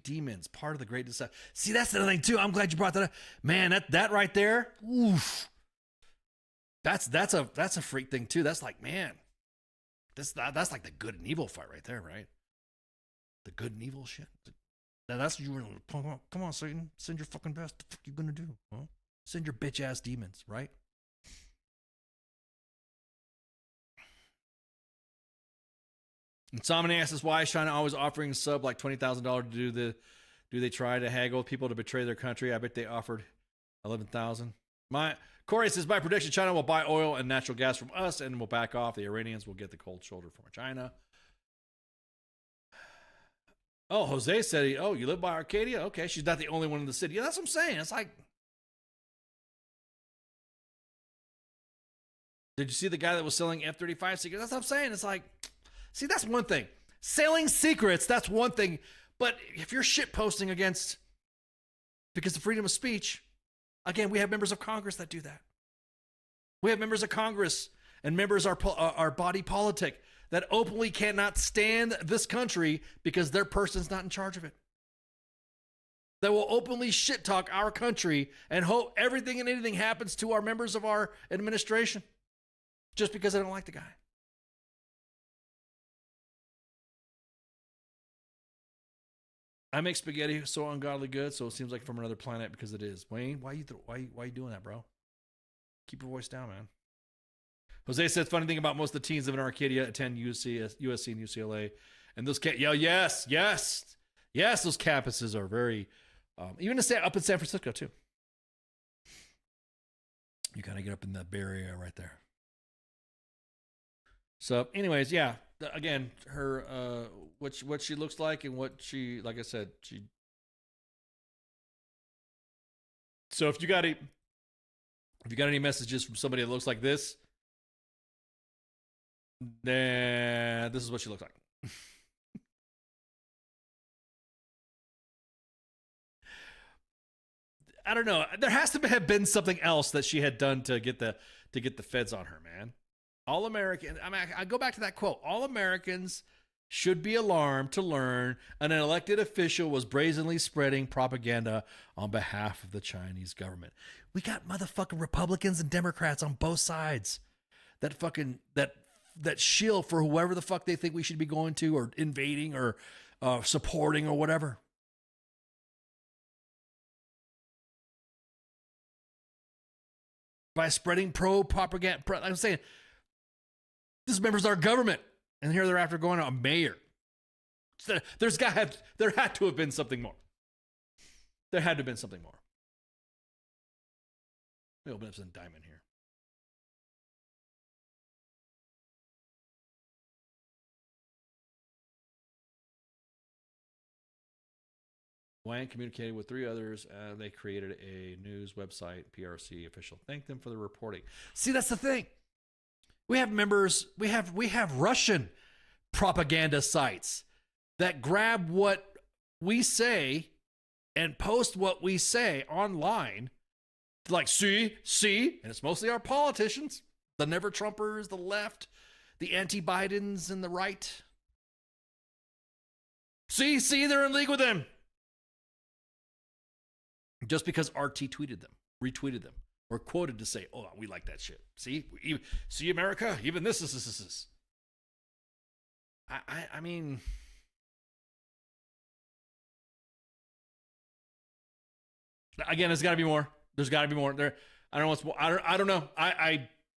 demons, part of the great deception. See, that's the other thing too. I'm glad you brought that up. Man, that right there, oof. That's a freak thing too. That's like, man, that's like the good and evil fight right there, right? The good and evil shit. Now that's what you were. Come on, Satan, send your fucking best. What the fuck you gonna do? Huh? Send your bitch ass demons, right? Insomniac asks why is China always offering sub like $20,000 to do they try to haggle with people to betray their country? I bet they offered 11,000. Corey says my prediction: China will buy oil and natural gas from us and will back off. The Iranians will get the cold shoulder from China. Oh, Jose said, you live by Arcadia? Okay, she's not the only one in the city. Yeah, that's what I'm saying. It's like, did you see the guy that was selling F-35 secrets? That's what I'm saying. It's like, see, that's one thing. Selling secrets, that's one thing. But if you're shit posting against, because of freedom of speech, again, we have members of Congress that do that. We have members of Congress and members of our body politic that openly cannot stand this country because their person's not in charge of it. That will openly shit talk our country and hope everything and anything happens to our members of our administration just because they don't like the guy. I make spaghetti so ungodly good, so it seems like from another planet because it is. Wayne, why you doing that, bro? Keep your voice down, man. Jose says, funny thing about most of the teens live in Arcadia attend USC and UCLA. And those yes, those campuses are very, even up in San Francisco too. You kind of get up in that Bay Area right there. So anyways, yeah, again, her, what she looks like and what she, like I said, so if you got any messages from somebody that looks like this, then this is what she looks like. I don't know. There has to have been something else that she had done to get the feds on her, man. All American. I mean, I go back to that quote. All Americans should be alarmed to learn an elected official was brazenly spreading propaganda on behalf of the Chinese government. We got motherfucking Republicans and Democrats on both sides that shield for whoever the fuck they think we should be going to or invading or supporting or whatever. By spreading pro-propaganda, I'm saying, this members of our government, and here they're after going to a mayor. So there had to have been something more. There had to have been something more. Let me open up some diamond here. Wang communicated with 3 others, and they created a news website. PRC official thanked them for the reporting. See, that's the thing. We have members. We have Russian propaganda sites that grab what we say and post what we say online. Like, see, and it's mostly our politicians, the never Trumpers, the left, the anti-Bidens, and the right. See, they're in league with them. Just because RT tweeted them, retweeted them, or quoted to say, oh, we like that shit. See, America, even this is. I mean, again, there's got to be more. There's got to be more. There, I don't know what's more. I don't know.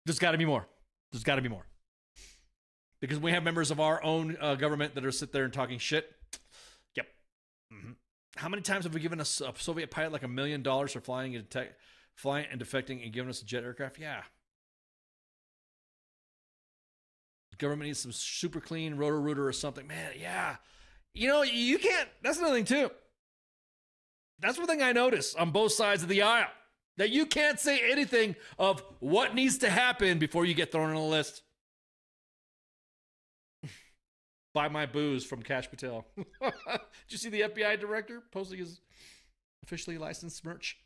There's got to be more. There's got to be more. Because we have members of our own government that are sit there and talking shit. Yep. Mm-hmm. How many times have we given a Soviet pilot like $1 million for flying and defecting and giving us a jet aircraft? Yeah. The government needs some super clean rotor-rooter or something. Man, yeah. You know, you can't. That's another thing, too. That's one thing I notice on both sides of the aisle. That you can't say anything of what needs to happen before you get thrown on a list. Buy my booze from Kash Patel. Did you see the FBI director posting his officially licensed merch?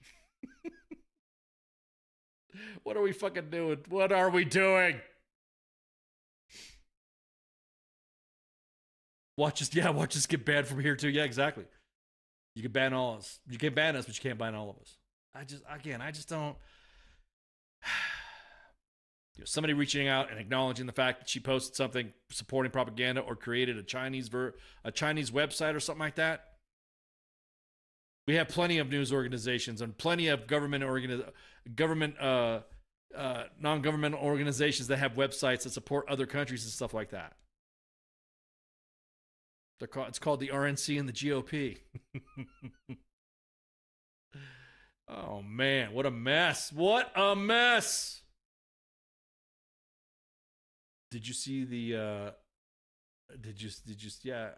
What are we fucking doing? What are we doing? Watch us get banned from here too. Yeah, exactly. You can ban all us. You can ban us, but you can't ban all of us. I just don't. Somebody reaching out and acknowledging the fact that she posted something supporting propaganda or created a Chinese website or something like that. We have plenty of news organizations and plenty of non-governmental organizations that have websites that support other countries and stuff like that. It's called the RNC and the GOP. Oh man, what a mess! What a mess! Did you see the? Did you? Yeah.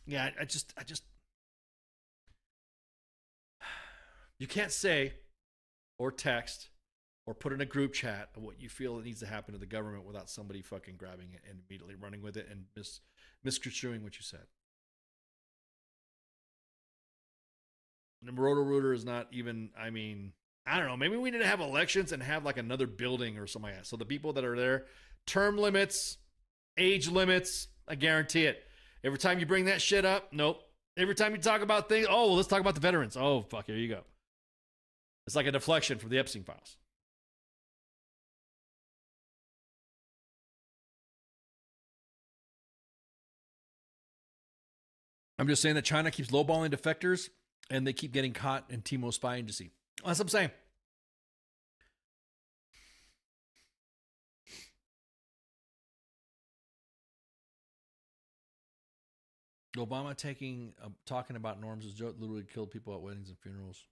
Yeah, I just. You can't say, or text, or put in a group chat of what you feel it needs to happen to the government without somebody fucking grabbing it and immediately running with it and misconstruing what you said. And Roto-Rooter is not even, I mean, I don't know, maybe we need to have elections and have like another building or something like that. So the people that are there, term limits, age limits, I guarantee it. Every time you bring that shit up, nope. Every time you talk about things, oh, well, let's talk about the veterans. Oh, fuck, here you go. It's like a deflection from the Epstein files. I'm just saying that China keeps lowballing defectors and they keep getting caught in Timo spy agency. That's what I'm saying. Obama talking about norms as joke literally killed people at weddings and funerals.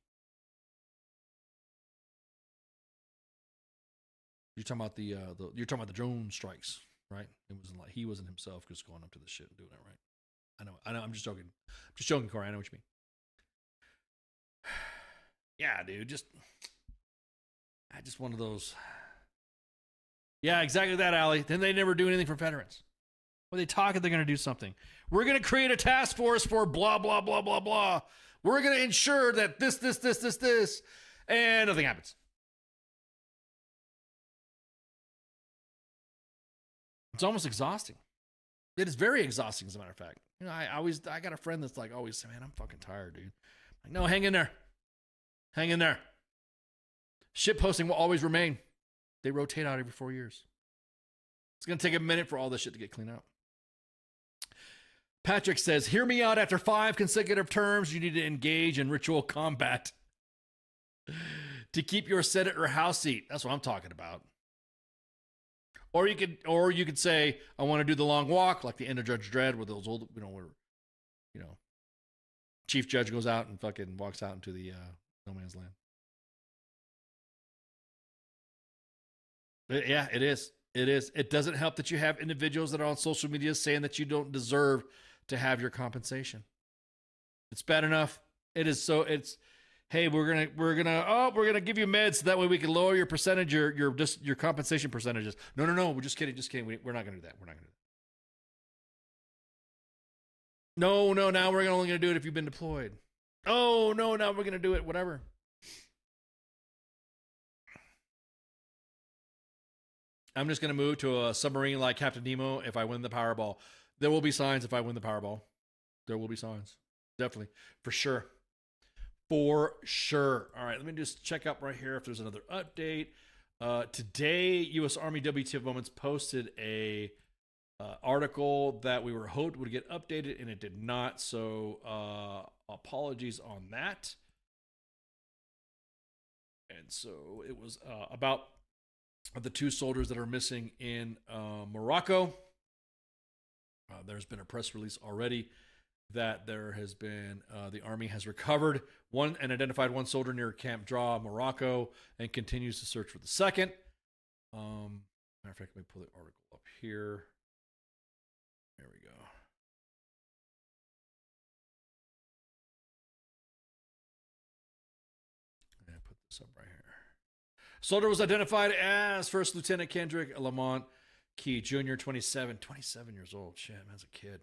You're talking about the drone strikes, right? It wasn't like he wasn't himself just going up to the shit and doing it, right? I know. I'm just joking. Corey. I know what you mean. Yeah, dude. Just one of those. Yeah, exactly that, Allie. Then they never do anything for veterans. When they talk, they're going to do something. We're going to create a task force for blah, blah, blah, blah, blah. We're going to ensure that this, and nothing happens. It's almost exhausting. It is very exhausting, as a matter of fact. You know, I got a friend that's like always saying, man, I'm fucking tired, dude. Like, no, hang in there. Hang in there. Shit posting will always remain. They rotate out every 4 years. It's going to take a minute for all this shit to get cleaned out. Patrick says, hear me out. After 5 consecutive terms, you need to engage in ritual combat to keep your Senate or House seat. That's what I'm talking about. Or you could say, I want to do the long walk, like the end of Judge Dredd, where those old, where Chief Judge goes out and fucking walks out into the no man's land. Yeah, it is. It is. It doesn't help that you have individuals that are on social media saying that you don't deserve to have your compensation. It's bad enough. It is so. It's, hey, we're gonna give you meds so that way we can lower your percentage, your compensation percentages. No. We're just kidding. We're not gonna do that. We're not gonna do that. No. Now we're only gonna do it if you've been deployed. Oh no. Now we're gonna do it. Whatever. I'm just going to move to a submarine like Captain Nemo if I win the Powerball. There will be signs if I win the Powerball. There will be signs. Definitely. For sure. For sure. All right, let me just check up right here if there's another update. Today, U.S. Army W.T.F. Moments posted a article that we were hoped would get updated, and it did not. So apologies on that. And so it was about the 2 soldiers that are missing in Morocco. There's been a press release already that there has been, the Army has recovered and identified 1 soldier near Camp Draw, Morocco, and continues to search for the second. Matter of fact, let me pull the article up here. There we go. And put this up right here. Soldier was identified as First Lieutenant Kendrick Lamont Key Jr., 27 years old. Shit, man, as a kid.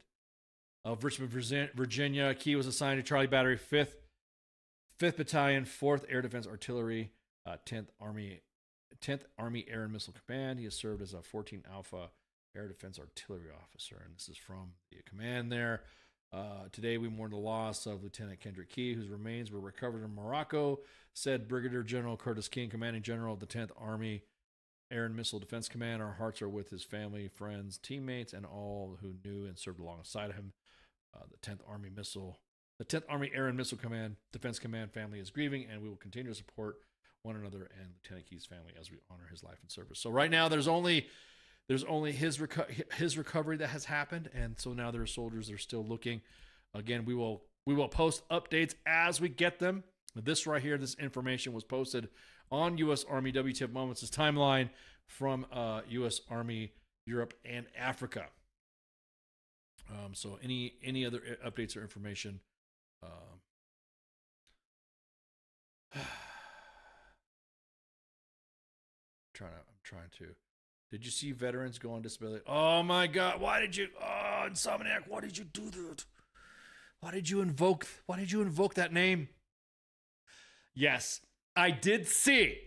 Of Richmond, Virginia. Key was assigned to Charlie Battery, 5th Battalion, 4th Air Defense Artillery, 10th Army Air and Missile Command. He has served as a 14 Alpha Air Defense Artillery Officer, and this is from the command there. Today, we mourn the loss of Lieutenant Kendrick Key, whose remains were recovered in Morocco, said Brigadier General Curtis King, Commanding General of the 10th Army Air and Missile Defense Command. Our hearts are with his family, friends, teammates, and all who knew and served alongside of him. The 10th Army Air and Missile Command, Defense Command family is grieving, and we will continue to support one another and Lieutenant Key's family as we honor his life and service. So right now, there's only his recovery that has happened, and so now there are soldiers that are still looking. Again, we will post updates as we get them. This right here, this information was posted on U.S. Army W.T.F. Moments' timeline from U.S. Army Europe and Africa. So any other updates or information, I'm trying to. Did you see veterans go on disability? Oh my God! Why did you? Oh, Insomniac! Why did you do that? Why did you invoke that name? Yes, I did see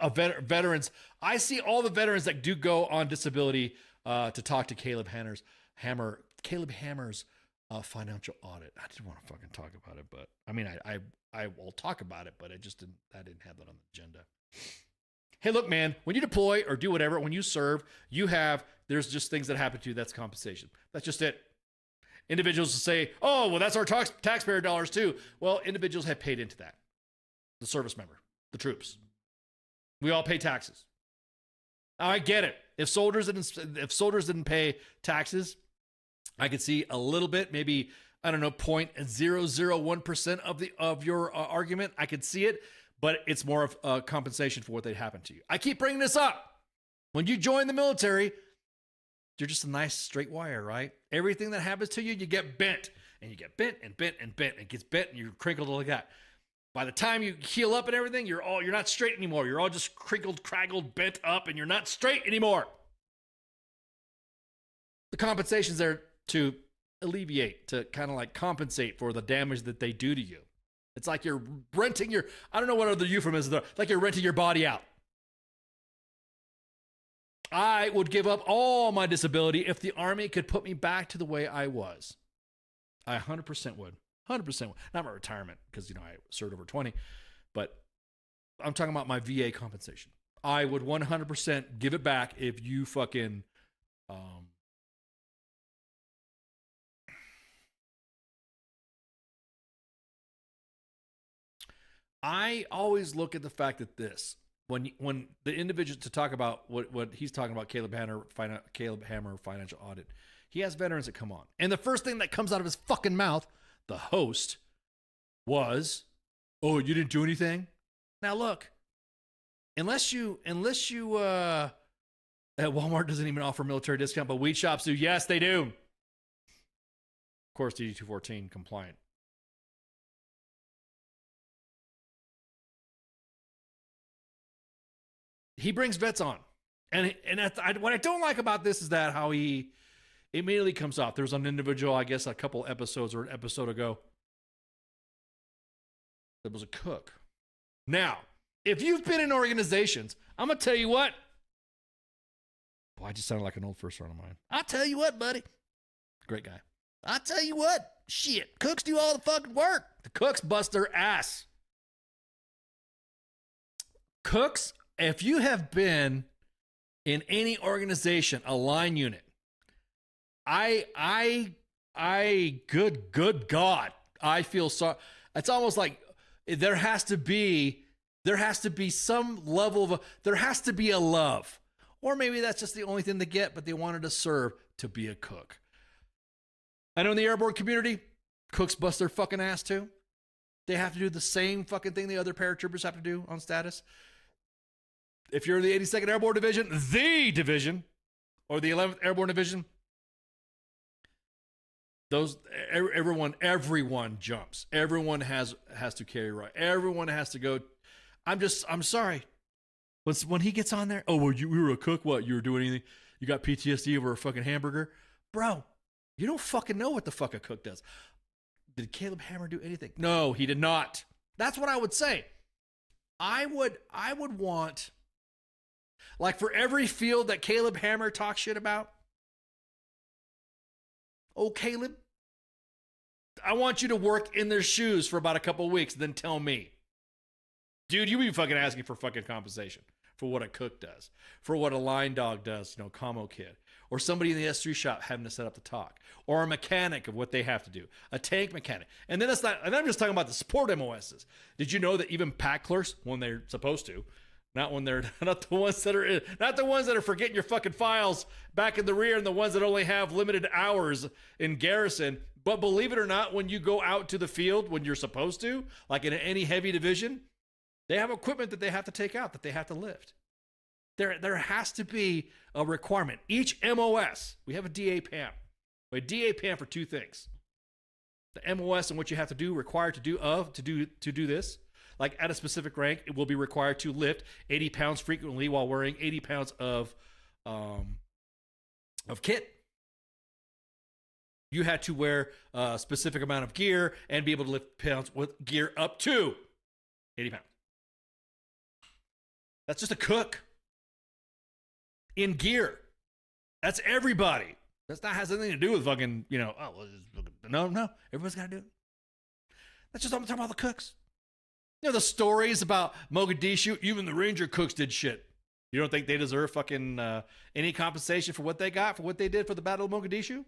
veterans. I see all the veterans that do go on disability to talk to Caleb Hammer's financial audit. I didn't want to fucking talk about it, but I mean, I will talk about it, but I didn't have that on the agenda. Hey, look, man, when you deploy or do whatever, when you serve, there's just things that happen to you. That's compensation. That's just it. Individuals will say, oh, well, that's our taxpayer dollars too. Well, individuals have paid into that. The service member, the troops. We all pay taxes. I get it. If soldiers didn't pay taxes, I could see a little bit, maybe, I don't know, 0.001% of your argument. I could see it, but it's more of a compensation for what they happened to you. I keep bringing this up. When you join the military, you're just a nice straight wire, right? Everything that happens to you, you get bent, and you get bent and bent and bent, and it gets bent, and you're crinkled like that. By the time you heal up and everything, you're not straight anymore. You're all just crinkled, craggled, bent up, and you're not straight anymore. The compensation's there to alleviate, to kind of like compensate for the damage that they do to you. It's like you're renting I don't know what other euphemisms are, like you're renting your body out. I would give up all my disability if the Army could put me back to the way I was. I 100% would. 100% would. Not my retirement, because, I served over 20, but I'm talking about my VA compensation. I would 100% give it back if you fucking, I always look at the fact that when the individual, to talk about what he's talking about, Caleb Hammer financial audit, he has veterans that come on, and the first thing that comes out of his fucking mouth, the host, was, "Oh, you didn't do anything." Now look, unless you Walmart doesn't even offer military discount, but weed shops do. Yes, they do. Of course, DD-214 compliant. He brings vets on. And what I don't like about this is that how he immediately comes off. There's an individual, I guess, a couple episodes or an episode ago, that was a cook. Now, if you've been in organizations, I'm going to tell you what. Boy, I just sounded like an old first friend of mine. I'll tell you what, buddy. Great guy. I'll tell you what. Shit, cooks do all the fucking work. The cooks bust their ass. Cooks, if you have been in any organization, a line unit, good God, I feel sorry. It's almost like there has to be some level of, there has to be a love. Or maybe that's just the only thing they get, but they wanted to serve to be a cook. I know in the airborne community, cooks bust their fucking ass too. They have to do the same fucking thing the other paratroopers have to do on status. If you're in the 82nd Airborne Division, the division, or the 11th Airborne Division, everyone jumps. Everyone has to carry right. Everyone has to go. I'm sorry. When he gets on there, oh, well, you were a cook. What? You were doing anything? You got PTSD over a fucking hamburger? Bro, you don't fucking know what the fuck a cook does. Did Caleb Hammer do anything? No, he did not. That's what I would say. I would want, like, for every field that Caleb Hammer talks shit about, oh, Caleb, I want you to work in their shoes for about a couple of weeks, then tell me. Dude, you be fucking asking for fucking compensation for what a cook does, for what a line dog does, commo kid, or somebody in the S3 shop having to set up the talk, or a mechanic of what they have to do, a tank mechanic. And then I'm just talking about the support MOSs. Did you know that even pack clerks, when they're supposed to, not the ones that are forgetting your fucking files back in the rear, and the ones that only have limited hours in garrison. But believe it or not, when you go out to the field, when you're supposed to, like in any heavy division, they have equipment that they have to take out, that they have to lift. There has to be a requirement. Each MOS, we have a DA PAM. We have a DA PAM for two things. The MOS and what you have to do, required to do this. Like at a specific rank, it will be required to lift 80 pounds frequently while wearing 80 pounds of kit. You had to wear a specific amount of gear and be able to lift pounds with gear up to 80 pounds. That's just a cook in gear. That's everybody. That's not has anything to do with fucking, no, everyone's got to do it. That's just, I'm talking about the cooks. The stories about Mogadishu, even the Ranger cooks did shit. You don't think they deserve fucking any compensation for what they got, for what they did for the Battle of Mogadishu?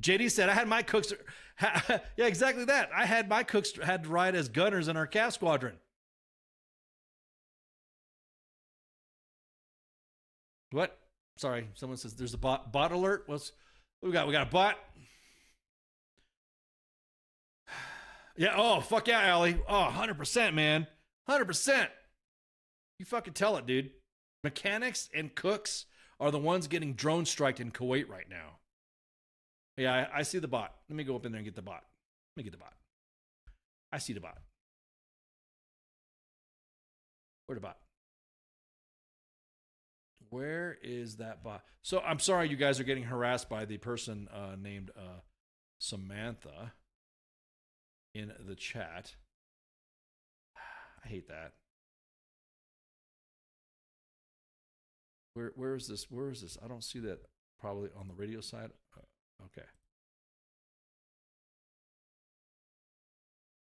JD said, I had my cooks, yeah, exactly that. I had my cooks had to ride as gunners in our CAF squadron. What? Sorry, someone says there's a bot alert. What we got? We got a bot. Yeah, oh, fuck yeah, Allie. Oh, 100%, man. 100%. You fucking tell it, dude. Mechanics and cooks are the ones getting drone striked in Kuwait right now. Yeah, I see the bot. Let me go up in there and get the bot. Let me get the bot. I see the bot. Where's the bot? Where is that bot? So I'm sorry you guys are getting harassed by the person named Samantha in the chat. I hate that. Where is this? Where is this? I don't see that. Probably on the radio side. Okay.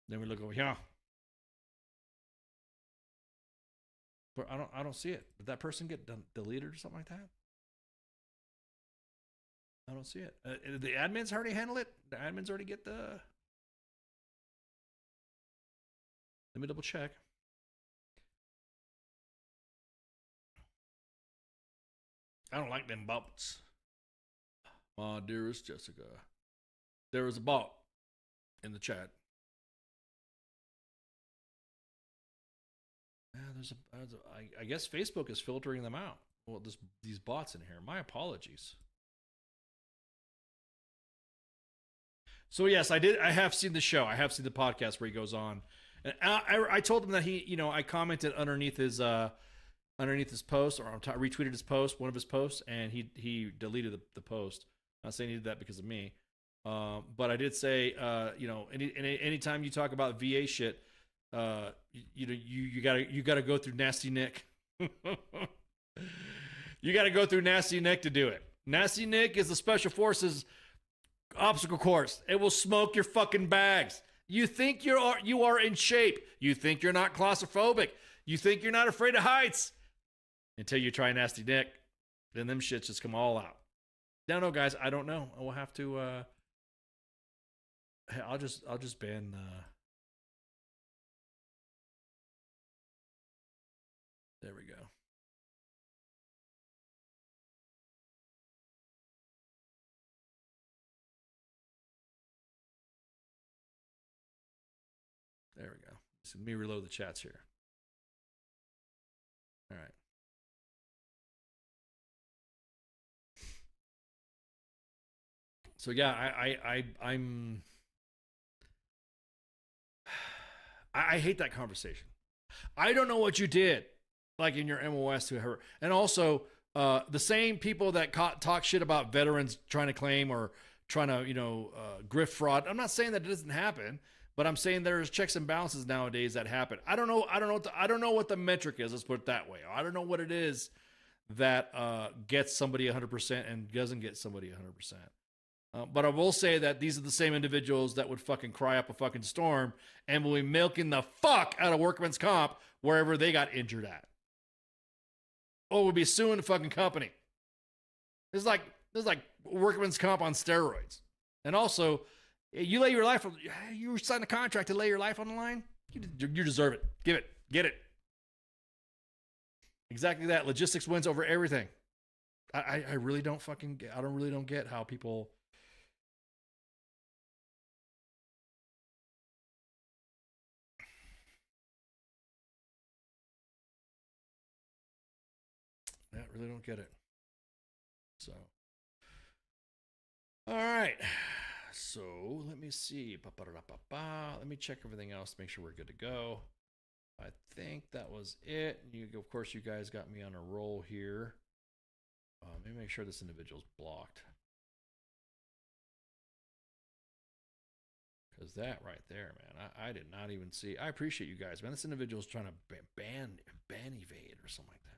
Then we look over here. But I don't see it. Did that person get deleted or something like that? I don't see it. The admins already handle it. The admins already get the. Let me double check. I don't like them bots. My dearest Jessica, there is a bot in the chat. I guess Facebook is filtering them out. Well, these bots in here. My apologies. So yes, I have seen the show. I have seen the podcast where he goes on, and I told him that I commented underneath his post, or I retweeted his post, one of his posts, and he deleted the post. Not saying he did that because of me, but I did say, anytime you talk about VA shit, you gotta go through Nasty Nick. You gotta go through Nasty Nick to do it. Nasty Nick is the Special Forces obstacle course. It will smoke your fucking bags. You think you are in shape. You think you're not claustrophobic. You think you're not afraid of heights until you try Nasty Nick. Then them shits just come all out. No, guys, I don't know. I will have to. I'll just ban. There we go. There we go. So let me reload the chats here. All right. So yeah, I hate that conversation. I don't know what you did, like in your MOS to her. And also, the same people that talk shit about veterans trying to claim or trying to, grift fraud. I'm not saying that it doesn't happen, but I'm saying there's checks and balances nowadays that happen. I don't know what the metric is. Let's put it that way. I don't know what it is that gets somebody 100% and doesn't get somebody 100%. But I will say that these are the same individuals that would fucking cry up a fucking storm and will be milking the fuck out of workman's comp wherever they got injured at. Or would be suing the fucking company. It's like workman's comp on steroids. And also, you lay your life, you signed a contract to lay your life on the line, you deserve it. Get it. Exactly that. Logistics wins over everything. I really don't fucking get, I really don't get how people... I really don't get it. So, all right. So let me see. Let me check everything else to make sure we're good to go. I think that was it. Of course, you guys got me on a roll here. Let me make sure this individual's blocked. Because that right there, man, I did not even see. I appreciate you guys, man. This individual's trying to ban evade or something like that.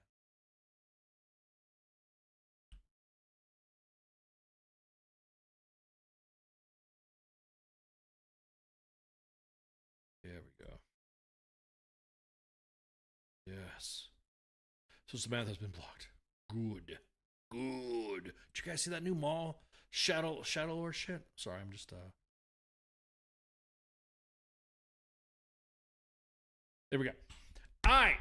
There we go. Yes. So Samantha's been blocked. Good. Did you guys see that new mall? Shadow or shit? Sorry, I'm just There we go. All right.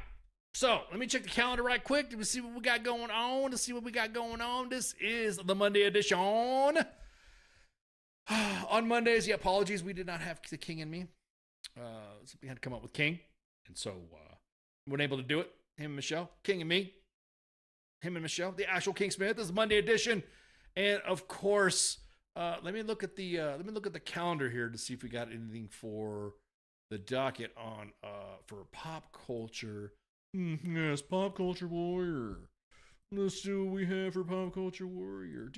So let me check the calendar right quick to see what we got going on. This is the Monday edition. On Mondays, apologies, we did not have the King and me. So we had to come up with King, and so we weren't able to do it. Him and Michelle, King and me, him and Michelle, the actual King Smith. This is Monday edition, and of course, let me look at the calendar here to see if we got anything for the docket on for pop culture. Yes, Pop Culture Warrior. Let's see what we have for Pop Culture Warrior.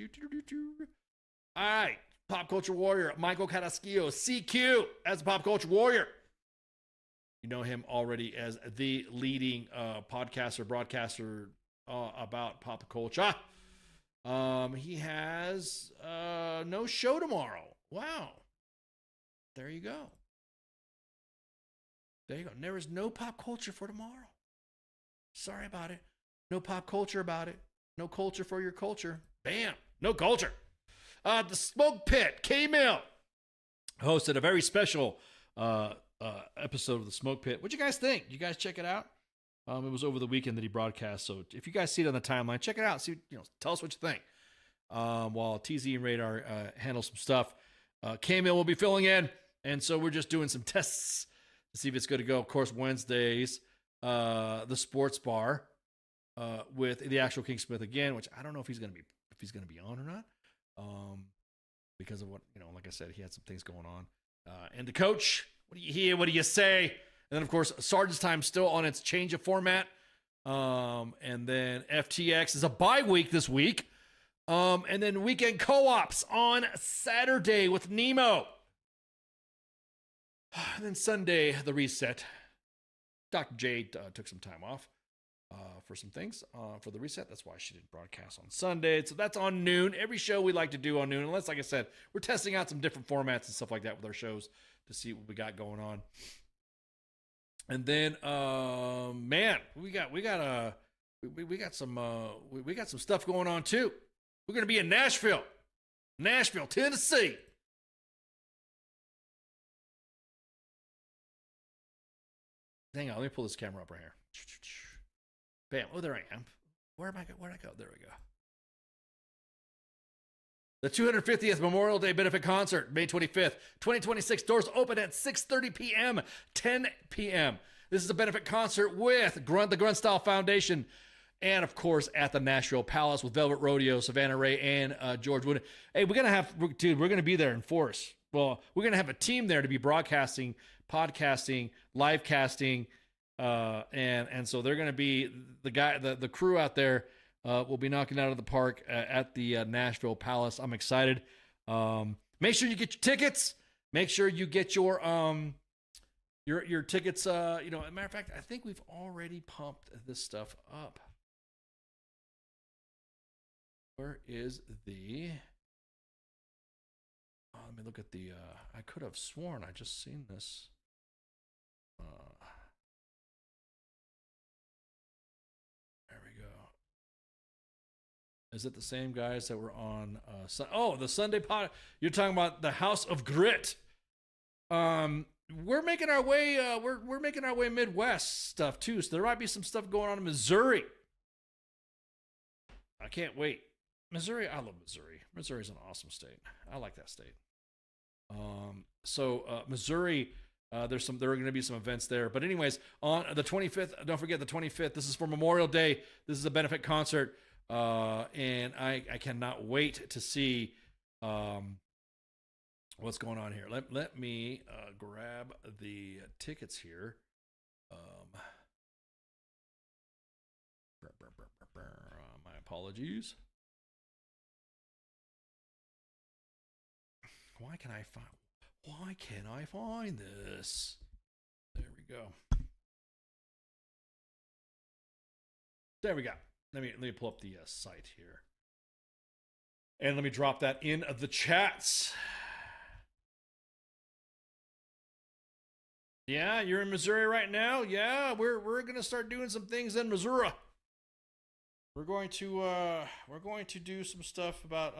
All right. Pop Culture Warrior, Michael Carrasquillo, CQ, as a Pop Culture Warrior. You know him already as the leading broadcaster about pop culture. He has no show tomorrow. Wow. There you go. There is no pop culture for tomorrow. Sorry about it. No pop culture about it. No culture for your culture. Bam. No culture. The Smoke Pit, K-Mill, hosted a very special episode of the Smoke Pit. What'd you guys think? You guys check it out? It was over the weekend that he broadcast, so if you guys see it on the timeline, check it out. See, tell us what you think. While TZ and Radar handle some stuff, K-Mill will be filling in, and so we're just doing some tests to see if it's good to go. Of course, Wednesdays, the Sports Bar with the actual King Smith again, which I don't know if he's gonna be on or not. Because of what, like I said, he had some things going on. And the coach, what do you hear? What do you say? And then, of course, Sergeant's Time still on its change of format. And then FTX is a bye week this week. And then weekend co-ops on Saturday with Nemo. And then Sunday, the reset. Dr. J took some time off for some things for the reset. That's why she didn't broadcast on Sunday. So that's on noon. Every show we like to do on noon, unless, like I said, we're testing out some different formats and stuff like that with our shows to see what we got going on. And then, man, we got some stuff going on too. We're gonna be in Nashville, Tennessee. Hang on, let me pull this camera up right here. Bam! Oh, there I am. Where'd I go? There we go. The 250th Memorial Day Benefit Concert, May 25th, 2026. Doors open at 6:30 p.m., 10 p.m. This is a benefit concert with Grunt, the Grunt Style Foundation, And of course, at the Nashville Palace with Velvet Rodeo, Savannah Ray, and George Wood. Hey, we're gonna be there in force. Well, we're gonna have a team there to be broadcasting, podcasting, live casting, and so they're gonna be the crew out there. Will be knocking out of the park at the Nashville Palace. I'm excited. Make sure you get your tickets. Make sure you get your tickets. As a matter of fact, I think we've already pumped this stuff up. Where is the? Let me look at the. I could have sworn I just seen this. There we go. Is it the same guys that were on? The Sunday pod. You're talking about the House of Grit. We're making our way. We're making our way Midwest stuff too. So there might be some stuff going on in Missouri. I can't wait. Missouri, I love Missouri. Missouri's an awesome state. I like that state. Missouri, there are going to be some events there. But anyways, on the 25th, don't forget the 25th. This is for Memorial Day. This is a benefit concert, and I cannot wait to see what's going on here. Let me grab the tickets here. My apologies. Why can I find this? There we go. There we go. Let me pull up the site here. And let me drop that in the chats. Yeah, you're in Missouri right now? Yeah, we're going to start doing some things in Missouri. We're going to do some stuff about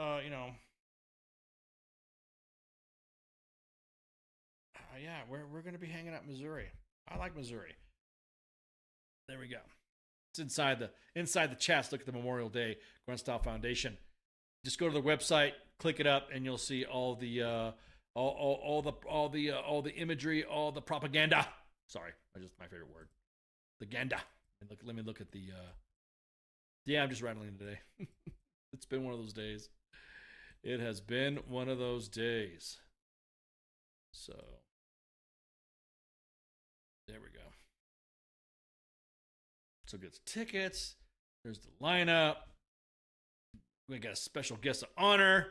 we're going to be hanging out in Missouri. I like Missouri. There we go. It's inside the chats. Look at the Memorial Day Grunt Style Foundation. Just go to the website, click it up, and you'll see all the all the imagery, all the propaganda. Sorry, that's just my favorite word. The ganda. Let me look at the. Yeah, I'm just rattling today. It's been one of those days. It has been one of those days. So. There we go. So gets tickets. There's the lineup. We got a special guest of honor.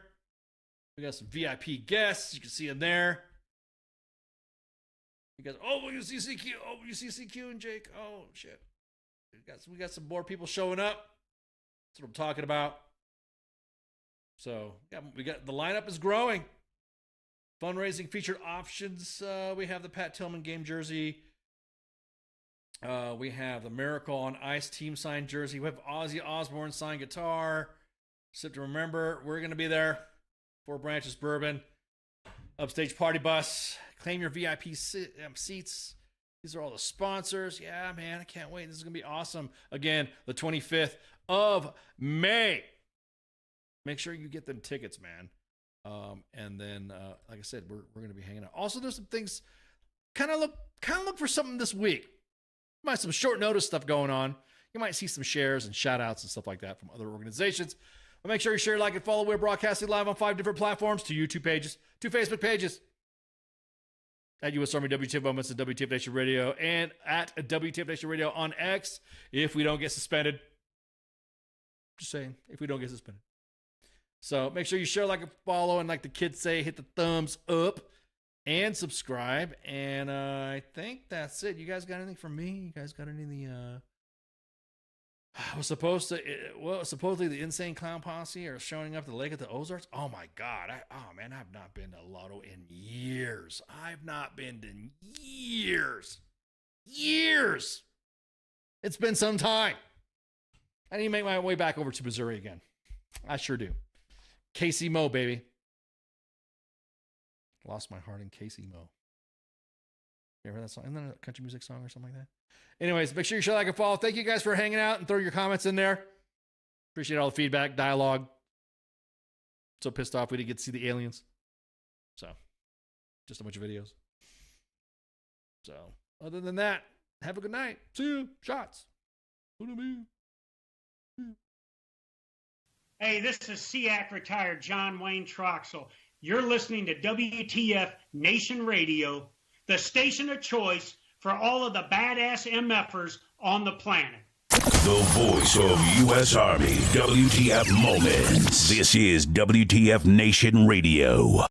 We got some VIP guests. You can see them there. You guys, you see CQ. Oh, you see CQ and Jake. Oh shit. We got some more people showing up. That's what I'm talking about. So yeah, we got the lineup is growing. Fundraising featured options. We have the Pat Tillman game jersey. We have the Miracle on Ice team signed jersey. We have Ozzy Osbourne signed guitar. Sip to remember, we're going to be there. 4 Branches Bourbon. Upstage Party Bus. Claim your VIP seats. These are all the sponsors. Yeah, man, I can't wait. This is going to be awesome. Again, the 25th of May. Make sure you get them tickets, man. And then, like I said, we're going to be hanging out. Also, there's some things. Kind of look for something this week. Might some short notice stuff going on. You might see some shares and shout outs and stuff like that from other organizations. But make sure you share, like, and follow. We're broadcasting live on 5 different platforms, 2 YouTube pages, 2 Facebook pages. At US Army WTF Moments and WTF Nation Radio, and at WTF Nation Radio on X if we don't get suspended. Just saying, if we don't get suspended. So make sure you share, like, and follow, and like the kids say, hit the thumbs up and subscribe. And I think that's it. You guys got anything from me? You guys got anything? Supposedly the Insane Clown Posse are showing up at the lake at the Ozarks. Oh my God. I've not been to Lotto in years. I've not been to years. It's been some time. I need to make my way back over to Missouri again. I sure do. Casey Mo, baby. Lost my heart in Casey Mo. You ever heard that song? Isn't that a country music song or something like that? Anyways, make sure you share, like, and follow. Thank you guys for hanging out and throw your comments in there. Appreciate all the feedback, dialogue. So pissed off we didn't get to see the aliens. So, just a bunch of videos. So, other than that, have a good night. See you. Shots. Hey, this is SEAC retired John Wayne Troxel. You're listening to WTF Nation Radio, the station of choice for all of the badass MFers on the planet. The voice of U.S. Army, WTF Moments. This is WTF Nation Radio.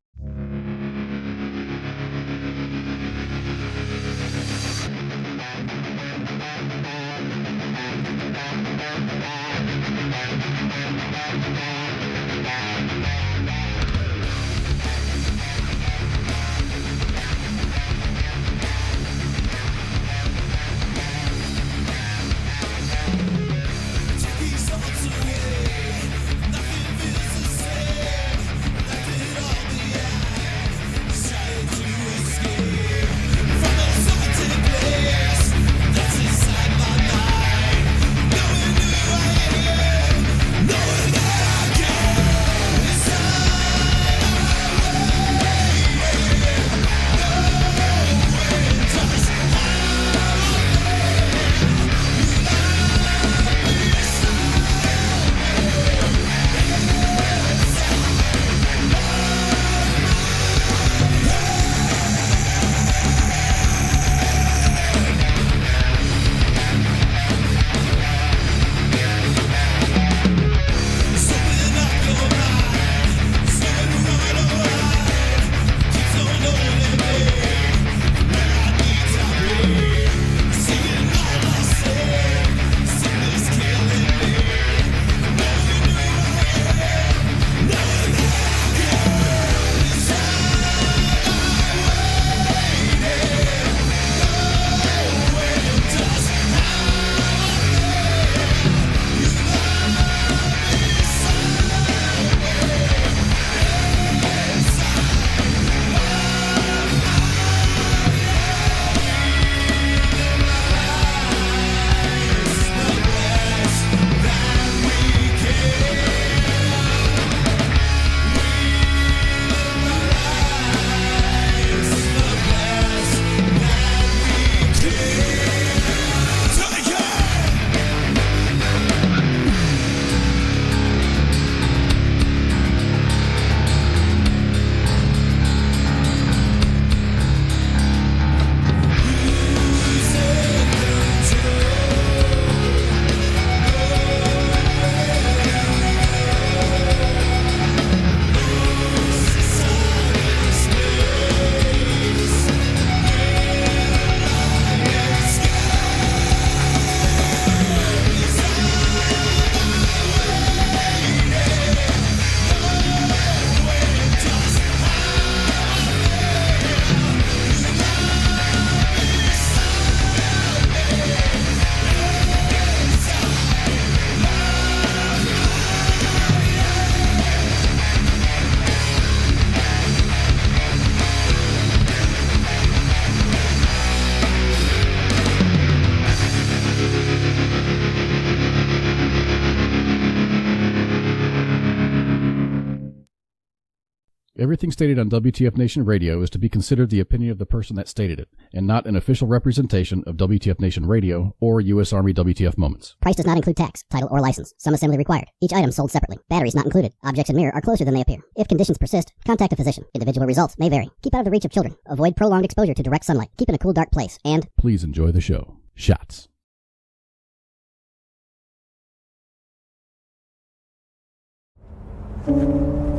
Everything stated on WTF Nation Radio is to be considered the opinion of the person that stated it, and not an official representation of WTF Nation Radio or U.S. Army WTF Moments. Price does not include tax, title, or license. Some assembly required. Each item sold separately. Batteries not included. Objects in mirror are closer than they appear. If conditions persist, contact a physician. Individual results may vary. Keep out of the reach of children. Avoid prolonged exposure to direct sunlight. Keep in a cool, dark place. And please enjoy the show. Shots.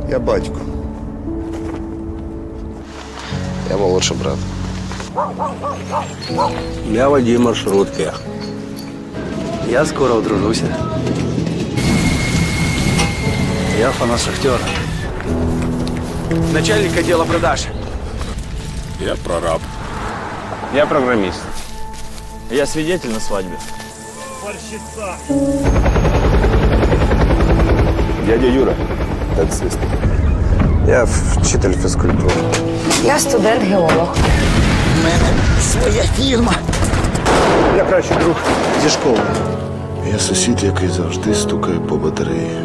Я батько. Я молодший брат. Я водій маршрутки. Я скоро одружуся. Я фанат шахтера. Начальник отдела продаж. Я прораб. Я программист. Я свидетель на свадьбе. Борщица. Дядя Юра, таксист. Я вчитель фізкультури. Я студент-геолог. У мене своя фірма. Я кращий друг зі школи. Я сусід, який завжди стукає по батареї.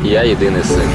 Я єдиний син.